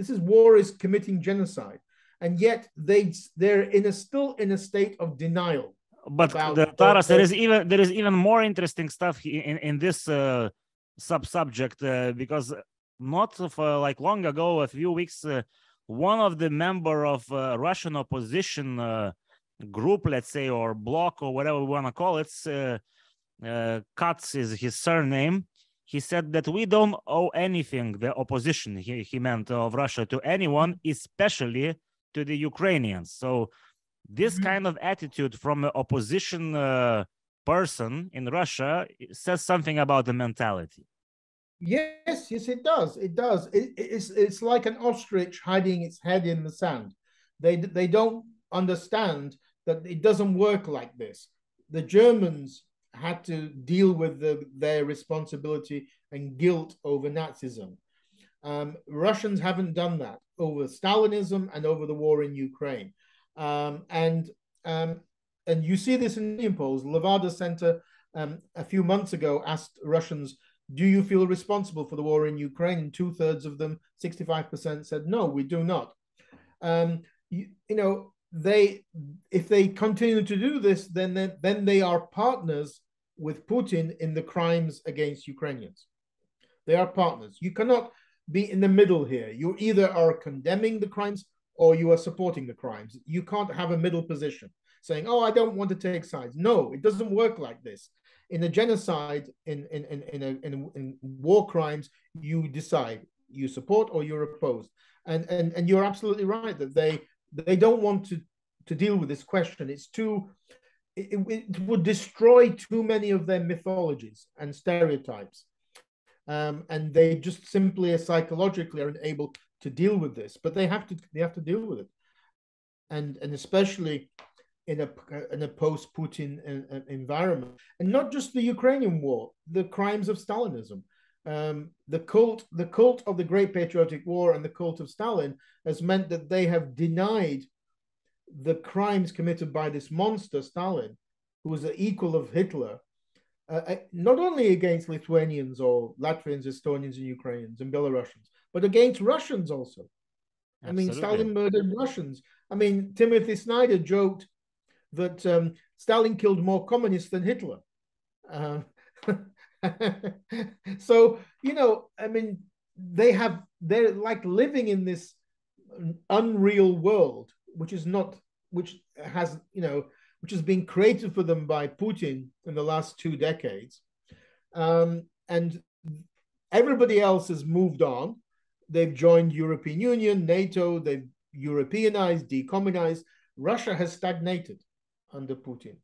[SPEAKER 2] War is committing genocide, and yet they're still in a state of denial.
[SPEAKER 1] But Taras, there is even more interesting stuff in this subject because not like long ago, a few weeks, one of the member of Russian opposition group, let's say, or bloc, or whatever we want to call it, Katz is his surname. He said that we don't owe anything, the opposition, he meant, of Russia, to anyone, especially to the Ukrainians. So this kind of attitude from an opposition person in Russia says something about the mentality.
[SPEAKER 2] Yes, it does. It does. It's like an ostrich hiding its head in the sand. They don't understand that it doesn't work like this. The Germans had to deal with their responsibility and guilt over Nazism. Russians haven't done that over Stalinism and over the war in Ukraine. And you see this in the polls. Levada Center a few months ago asked Russians, do you feel responsible for the war in Ukraine? And 2/3 of them, 65%, said, no, we do not. If they continue to do this, then they are partners with Putin in the crimes against Ukrainians. They are partners. You cannot be in the middle here. You either are condemning the crimes or you are supporting the crimes. You can't have a middle position saying, oh, I don't want to take sides. No, it doesn't work like this. In a genocide, in war crimes, you decide, you support or you're opposed. And you're absolutely right that they don't want to deal with this question. It would destroy too many of their mythologies and stereotypes. And they just simply psychologically are unable to deal with this, but they have to deal with it. And especially in a post-Putin environment, and not just the Ukrainian war, the crimes of Stalinism, the cult of the Great Patriotic War and the cult of Stalin has meant that they have denied the crimes committed by this monster Stalin, who was the equal of Hitler, not only against Lithuanians or Latvians, Estonians, and Ukrainians and Belarusians, but against Russians also. Absolutely. I mean, Stalin murdered Russians. I mean, Timothy Snyder joked that Stalin killed more communists than Hitler. So, I mean, they're like living in this unreal world, which has been created for them by Putin in the last 2 decades. And everybody else has moved on. They've joined European Union, NATO, they've Europeanized, decommunized. Russia has stagnated under Putin.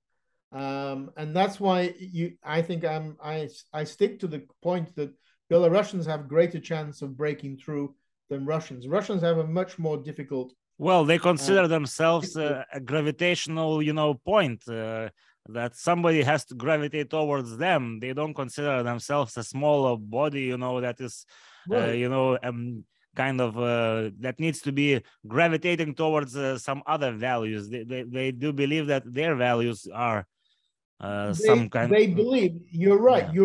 [SPEAKER 2] And that's why I think I stick to the point that Belarusians have greater chance of breaking through than Russians. Russians have a much more difficult.
[SPEAKER 1] Well, they consider themselves a gravitational, point that somebody has to gravitate towards them. They don't consider themselves a smaller body, that is, right. Kind of that needs to be gravitating towards some other values. They do believe that their values are some kind.
[SPEAKER 2] They believe, you're right. Yeah.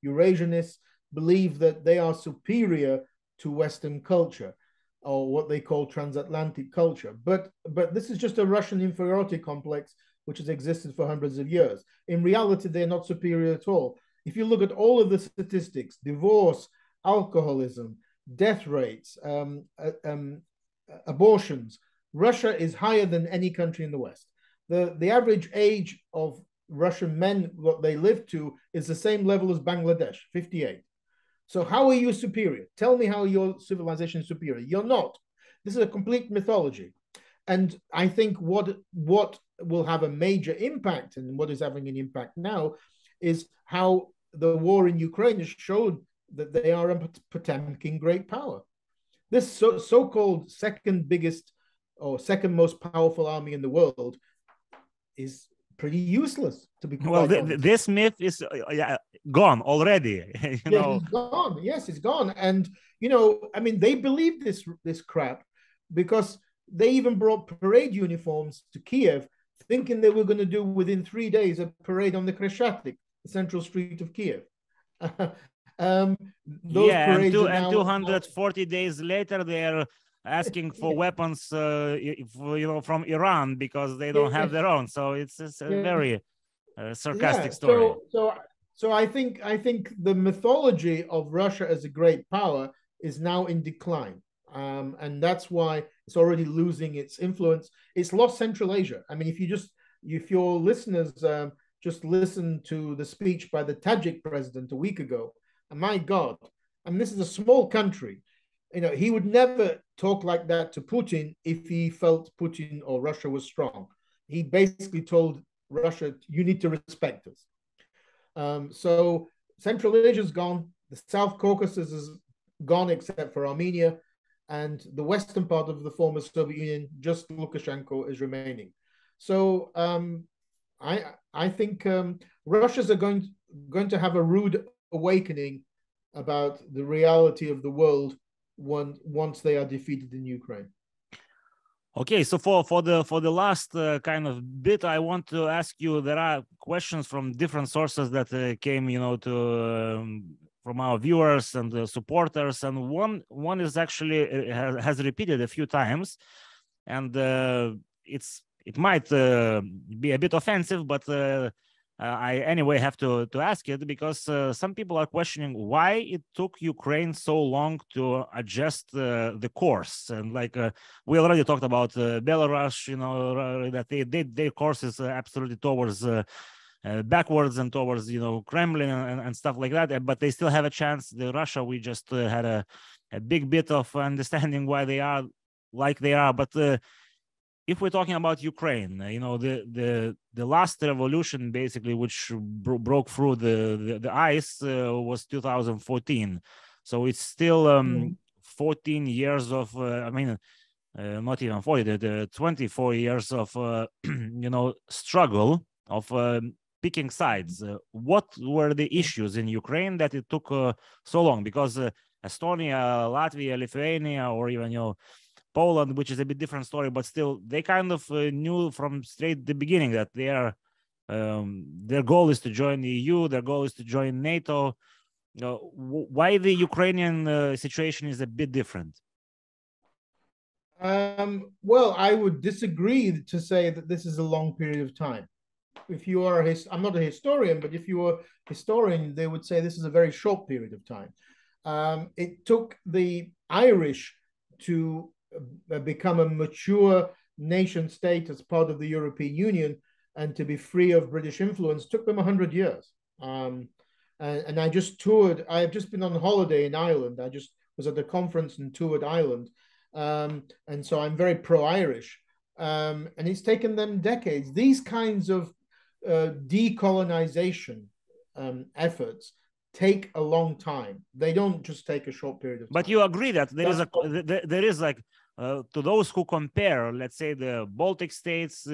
[SPEAKER 2] Eurasianists believe that they are superior to Western culture, or what they call transatlantic culture. But this is just a Russian inferiority complex which has existed for hundreds of years. In reality, they're not superior at all. If you look at all of the statistics, divorce, alcoholism, death rates, abortions, Russia is higher than any country in the West. The average age of Russian men, what they live to, is the same level as Bangladesh, 58. So how are you superior? Tell me how your civilization is superior. You're not. This is a complete mythology. And I think what will have a major impact, and what is having an impact now, is how the war in Ukraine has shown that they are a Potemkin great power. This so-called second biggest or second most powerful army in the world is pretty useless, to be
[SPEAKER 1] well.
[SPEAKER 2] quite honest.
[SPEAKER 1] This myth is gone already.
[SPEAKER 2] It's gone. Yes, it's gone. And I mean, they believe this crap because they even brought parade uniforms to Kiev, thinking they were going to do within 3 days a parade on the Khreshchatyk, the central street of Kiev. Those parades are now,
[SPEAKER 1] 240 days later, they're asking for weapons, from Iran because they don't have their own. So it's a very sarcastic story.
[SPEAKER 2] So I think the mythology of Russia as a great power is now in decline, and that's why it's already losing its influence. It's lost Central Asia. I mean, if your listeners just listen to the speech by the Tajik president a week ago, and my God, I mean, this is a small country. He would never talk like that to Putin if he felt Putin or Russia was strong. He basically told Russia, you need to respect us. So Central Asia is gone. The South Caucasus is gone except for Armenia. And the western part of the former Soviet Union, just Lukashenko is remaining. So I think Russians are going to have a rude awakening about the reality of the world once they are defeated in Ukraine.
[SPEAKER 1] Okay, so for the last kind of bit, I want to ask you. There are questions from different sources that came, from our viewers and supporters, and one is actually has repeated a few times, and it might be a bit offensive, but I anyway have to ask it because some people are questioning why it took Ukraine so long to adjust the course. And we already talked about Belarus, that their course is absolutely towards backwards and towards Kremlin and stuff like that. But they still have a chance. Russia, we just had a big bit of understanding why they are like they are. But if we're talking about Ukraine, the last revolution basically, which broke through the ice, was 2014. So it's still 14 years of, not even 40, the 24 years of, struggle of picking sides. What were the issues in Ukraine that it took so long? Because Estonia, Latvia, Lithuania, or even, Poland, which is a bit different story, but still they kind of knew from straight the beginning that their goal is to join the EU, their goal is to join NATO. Why the Ukrainian situation is a bit different?
[SPEAKER 2] Well, I would disagree to say that this is a long period of time. If you are I'm not a historian, but if you were a historian, they would say this is a very short period of time. It took the Irish to become a mature nation state as part of the European Union and to be free of British influence took them 100 years. And I just toured. I have just been on holiday in Ireland. I just was at a conference and toured Ireland. And so I'm very pro-Irish. And it's taken them decades. These kinds of decolonization efforts take a long time. They don't just take a short period of time.
[SPEAKER 1] But you agree that there is to those who compare, let's say, the Baltic states,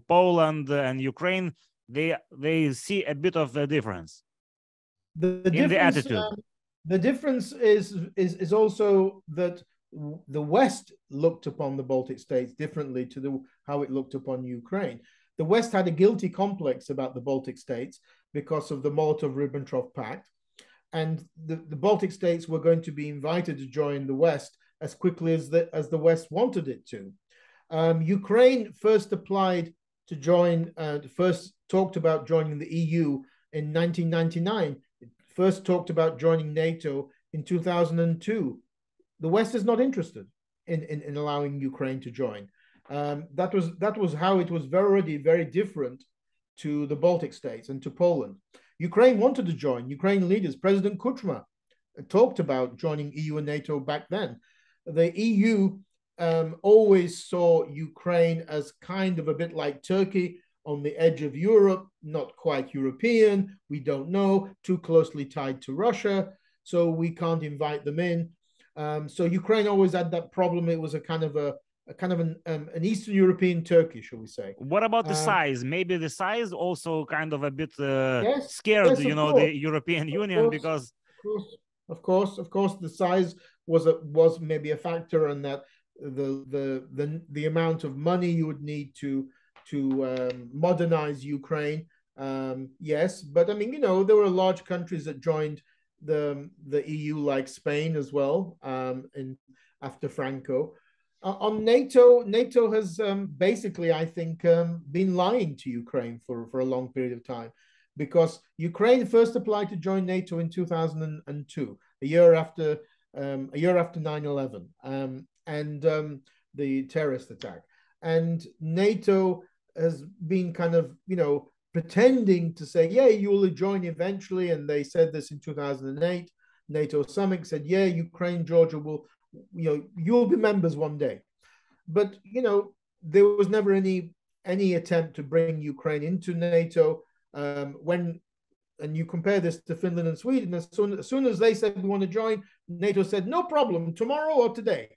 [SPEAKER 1] Poland and Ukraine, they see a bit of a difference in the attitude.
[SPEAKER 2] The difference is also that the West looked upon the Baltic states differently to how it looked upon Ukraine. The West had a guilty complex about the Baltic states because of the Molotov-Ribbentrop Pact, and the Baltic states were going to be invited to join the West as quickly as the West wanted it to. Ukraine first applied to join, first talked about joining the EU in 1999. It first talked about joining NATO in 2002. The West is not interested in allowing Ukraine to join. That was how it was already very different to the Baltic states and to Poland. Ukraine wanted to join. Ukraine leaders, President Kuchma, talked about joining EU and NATO back then. The EU always saw Ukraine as kind of a bit like Turkey, on the edge of Europe, not quite European, we don't know, too closely tied to Russia, so we can't invite them in. So Ukraine always had that problem. It was a kind of a kind of an Eastern European Turkey, shall we say.
[SPEAKER 1] What about the size? Maybe the size also kind of a bit
[SPEAKER 2] yes,
[SPEAKER 1] scared,
[SPEAKER 2] yes,
[SPEAKER 1] you know,
[SPEAKER 2] course.
[SPEAKER 1] the European Union, because
[SPEAKER 2] of course, the size was maybe a factor, in that the amount of money you would need to modernize Ukraine. Yes, but I mean, you know, there were large countries that joined the EU, like Spain as well, after Franco. On NATO has basically, I think, been lying to Ukraine for a long period of time, because Ukraine first applied to join NATO in 2002, a year after 9/11, and the terrorist attack. And NATO has been kind of, you know, pretending to say, yeah, you will join eventually. And they said this in 2008. NATO summit said, yeah, Ukraine, Georgia will, you know, you'll be members one day. But, you know, there was never any attempt to bring Ukraine into NATO. And you compare this to Finland and Sweden, as soon as they said we want to join, NATO said, no problem, tomorrow or today.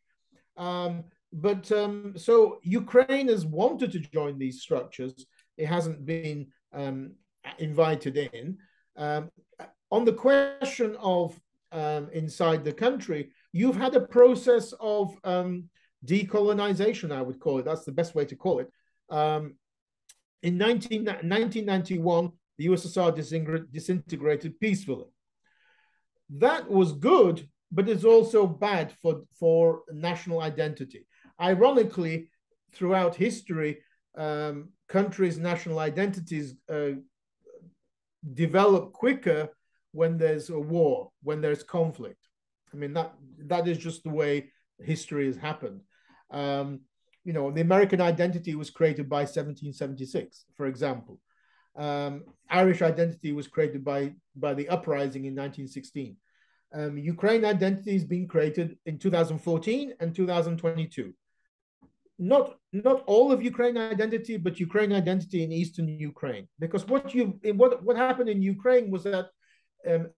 [SPEAKER 2] So Ukraine has wanted to join these structures. It hasn't been invited in. On the question of inside the country, you've had a process of decolonization, I would call it. That's the best way to call it. In 1991, the USSR disintegrated peacefully. That was good, but it's also bad for national identity. Ironically, throughout history, countries' national identities develop quicker when there's a war, when there's conflict. I mean, that is just the way history has happened. You know, the American identity was created by 1776, for example. Irish identity was created by the uprising in 1916. Ukraine identity has been created in 2014 and 2022. Not all of Ukraine identity, but Ukraine identity in Eastern Ukraine. Because what happened in Ukraine was that, and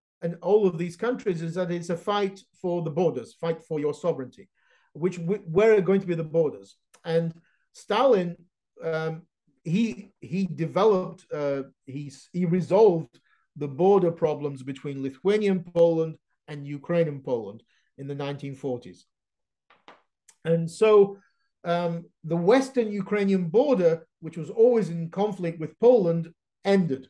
[SPEAKER 2] all of these countries, is that it's a fight for the borders, fight for your sovereignty, where are going to be the borders. And Stalin, he developed, he resolved the border problems between Lithuanian Poland and Ukrainian Poland in the 1940s. And so the Western Ukrainian border, which was always in conflict with Poland, ended.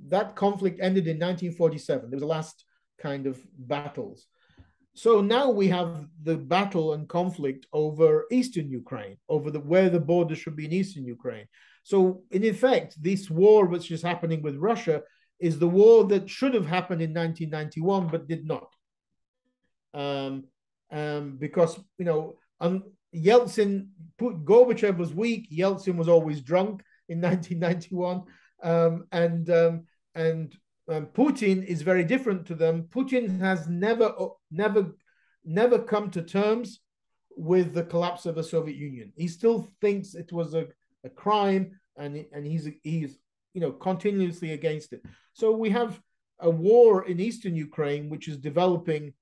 [SPEAKER 2] That conflict ended in 1947. There was the last kind of battles. So now we have the battle and conflict over Eastern Ukraine, over where the border should be in Eastern Ukraine. So in effect, this war which is happening with Russia is the war that should have happened in 1991, but did not. Because, you know, Yeltsin, Gorbachev was weak. Yeltsin was always drunk in 1991. And Putin is very different to them. Putin has never come to terms with the collapse of the Soviet Union. He still thinks it was a crime, and he's you know, continuously against it. So we have a war in Eastern Ukraine, which is developing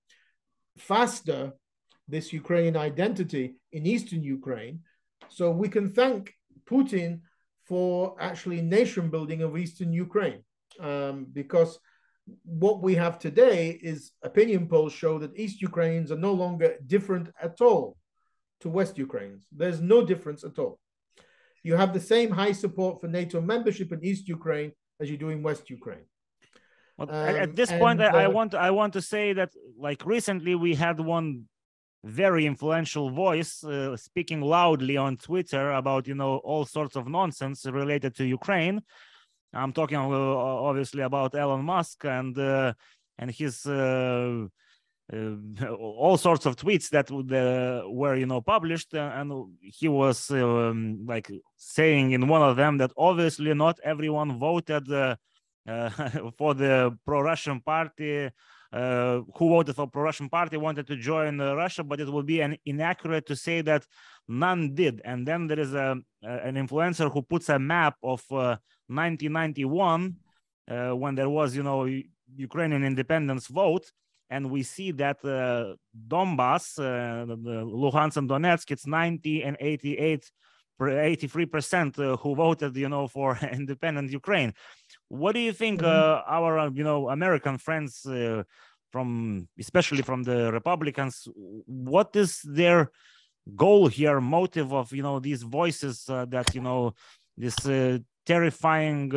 [SPEAKER 2] faster, this Ukrainian identity in Eastern Ukraine. So we can thank Putin for actually nation building of Eastern Ukraine, because what we have today is opinion polls show that East Ukrainians are no longer different at all to West Ukrainians. There's no difference at all. You have the same high support for NATO membership in East Ukraine as you do in West Ukraine.
[SPEAKER 1] Well, at this point, I want to say that, like, recently we had one very influential voice speaking loudly on Twitter about, you know, all sorts of nonsense related to Ukraine. I'm talking obviously about Elon Musk and his all sorts of tweets that were, you know, published, and he was like saying in one of them that obviously not everyone voted for the pro-Russian party. Who voted for pro-Russian party wanted to join Russia, but it would be inaccurate to say that none did. And then there is an influencer who puts a map of 1991 when there was, you know, Ukrainian independence vote, and we see that Donbass, Luhansk and Donetsk, it's 90 and 83% who voted, for independent Ukraine. What do you think our, American friends, especially from the Republicans, what is their goal here, motive of, these voices that, this terrifying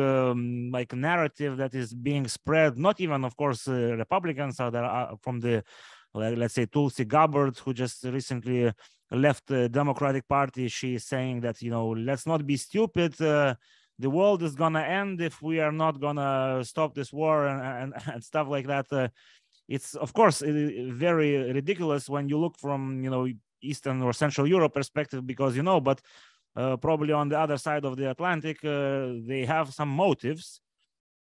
[SPEAKER 1] narrative that is being spread, not even, of course, Republicans are from the, let's say, Tulsi Gabbard, who just recently left the Democratic Party. She's saying that, let's not be stupid. The world is gonna end if we are not gonna stop this war and stuff like that. It's, of course, very ridiculous when you look from, Eastern or Central Europe perspective, because, but probably on the other side of the Atlantic, they have some motives.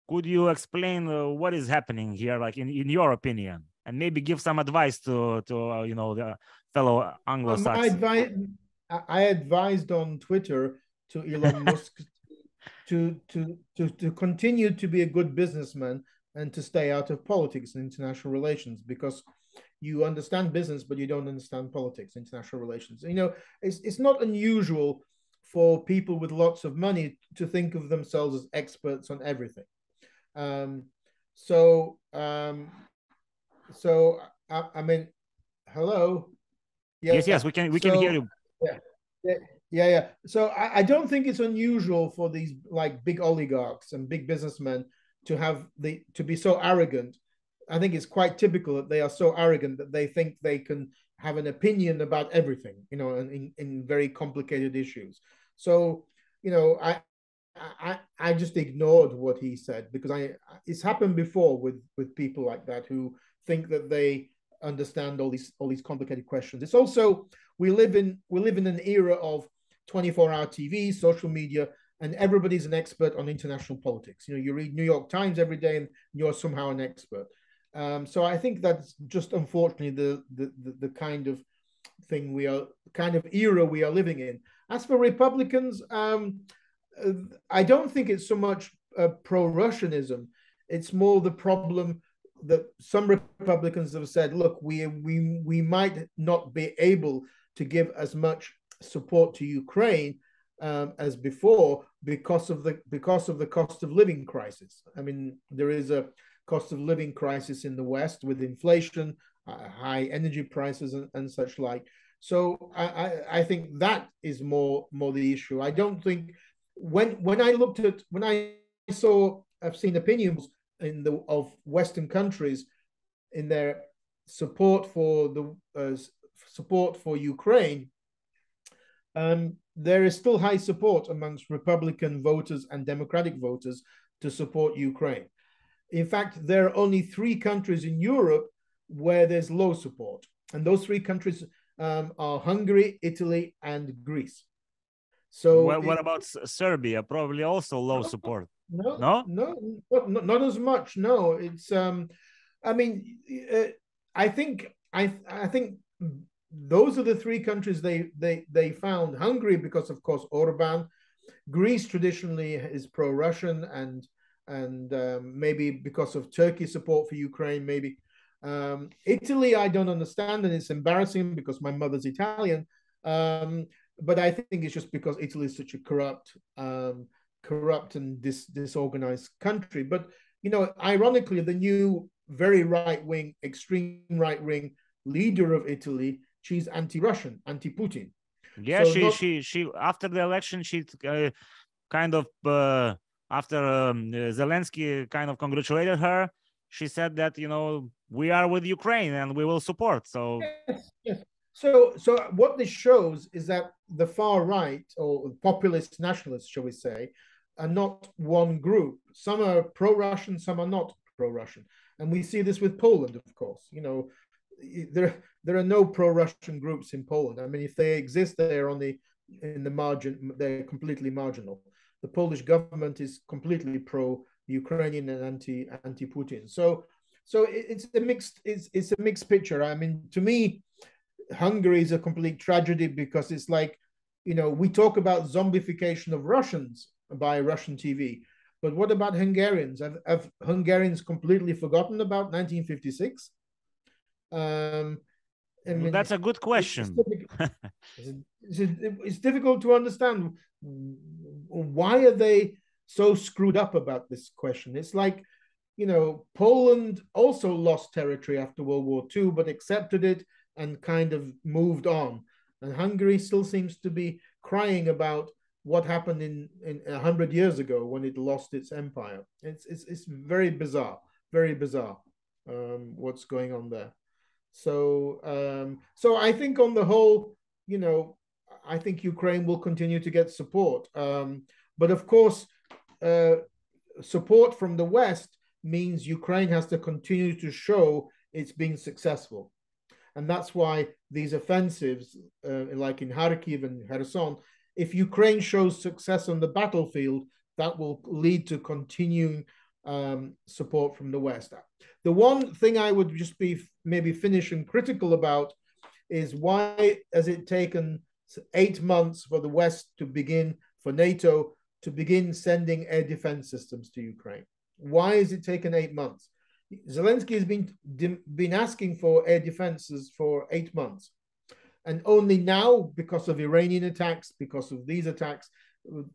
[SPEAKER 1] Could you explain what is happening here, like in your opinion, and maybe give some advice to the fellow Anglo-Saxons?
[SPEAKER 2] I advised on Twitter to Elon Musk to continue to be a good businessman and to stay out of politics and international relations, because you understand business, but you don't understand politics, international relations. It's not unusual for people with lots of money to think of themselves as experts on everything. So I mean, hello.
[SPEAKER 1] Yes, we can hear you.
[SPEAKER 2] Yeah. So I don't think it's unusual for these big oligarchs and big businessmen to be so arrogant. I think it's quite typical that they are so arrogant that they think they can have an opinion about everything, in very complicated issues. So, I just ignored what he said, because it's happened before with people like that who think that they understand all these complicated questions. It's also, we live in an era of 24-hour TV, social media, and everybody's an expert on international politics. You read New York Times every day and you're somehow an expert. So I think that's just, unfortunately, the kind of era we are living in. As for Republicans, I don't think it's so much pro-Russianism. It's more the problem that some Republicans have said, look, we might not be able to give as much support to Ukraine as before because of the cost of living crisis. I mean, there is a cost of living crisis in the West with inflation, high energy prices, and such like. So I think that is more the issue. I don't think I've seen opinions of Western countries in their support for Ukraine. There is still high support amongst Republican voters and Democratic voters to support Ukraine. In fact, there are only 3 countries in Europe where there's low support. And those 3 countries are Hungary, Italy, and Greece. So
[SPEAKER 1] what about Serbia? Probably also low support.
[SPEAKER 2] No, not as much. No, it's I mean, I think those are the 3 countries they found. Hungary, because of course Orban. Greece traditionally is pro-Russian, and maybe because of Turkey's support for Ukraine, maybe. Italy, I don't understand, and it's embarrassing because my mother's Italian. But I think it's just because Italy is such a corrupt and disorganized country. But ironically, the new very right-wing, extreme right-wing leader of Italy, she's anti-Russian, anti-Putin.
[SPEAKER 1] Yeah, so she after the election, she kind of after Zelensky kind of congratulated her. She said that we are with Ukraine and we will support. So
[SPEAKER 2] yes. So what this shows is that the far right, or populist nationalists, shall we say, are not one group. Some are pro-Russian, some are not pro-Russian, and we see this with Poland, of course. There are no pro-Russian groups in Poland. I mean, if they exist, they're in the margin. They're completely marginal. The Polish government is completely pro-Ukrainian and anti-Putin. So it's a mixed picture. I mean, to me, Hungary is a complete tragedy, because it's like, we talk about zombification of Russians by Russian TV, but what about Hungarians? Have Hungarians completely forgotten about 1956? I mean,
[SPEAKER 1] that's a good question.
[SPEAKER 2] It's difficult to understand why are they so screwed up about this question. It's like, you know, Poland also lost territory after World War II, but accepted it and kind of moved on. And Hungary still seems to be crying about what happened in 100 years ago when it lost its empire. It's very bizarre what's going on there. So I think on the whole, you know, I think Ukraine will continue to get support. But of course, support from the West means Ukraine has to continue to show it's been successful. And that's why these offensives, like in Kharkiv and Kherson, if Ukraine shows success on the battlefield, that will lead to continuing support from the West. The one thing I would just be maybe finish and critical about is why has it taken 8 months for the West to begin, for NATO to begin sending air defense systems to Ukraine? Why has it taken 8 months? Zelensky has been asking for air defenses for 8 months. And only now, because of Iranian attacks, because of these attacks,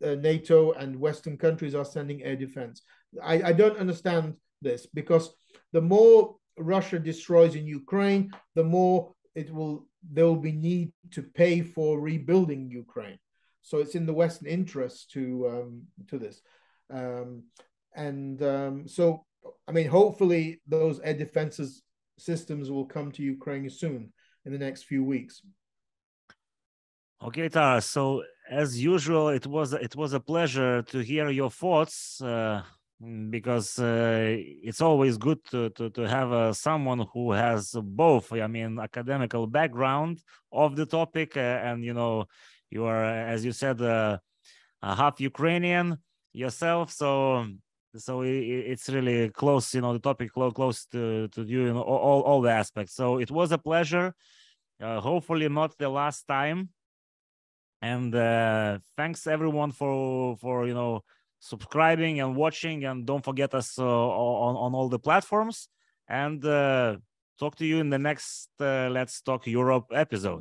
[SPEAKER 2] NATO and Western countries are sending air defense. I don't understand this, because the more Russia destroys in Ukraine, the more there will be need to pay for rebuilding Ukraine. So it's in the Western interest to this. So, I mean, hopefully those air defenses systems will come to Ukraine soon in the next few weeks.
[SPEAKER 1] Okay, Taras. So as usual, it was a pleasure to hear your thoughts, because it's always good to have someone who has both, I mean, academical background of the topic, and you know, you are, as you said, half Ukrainian yourself, so it's really close, you know, the topic close to you in all the aspects. So it was a pleasure. Hopefully not the last time. And thanks everyone for you know, subscribing and watching, and don't forget us on all the platforms, and talk to you in the next Let's Talk Europe episode.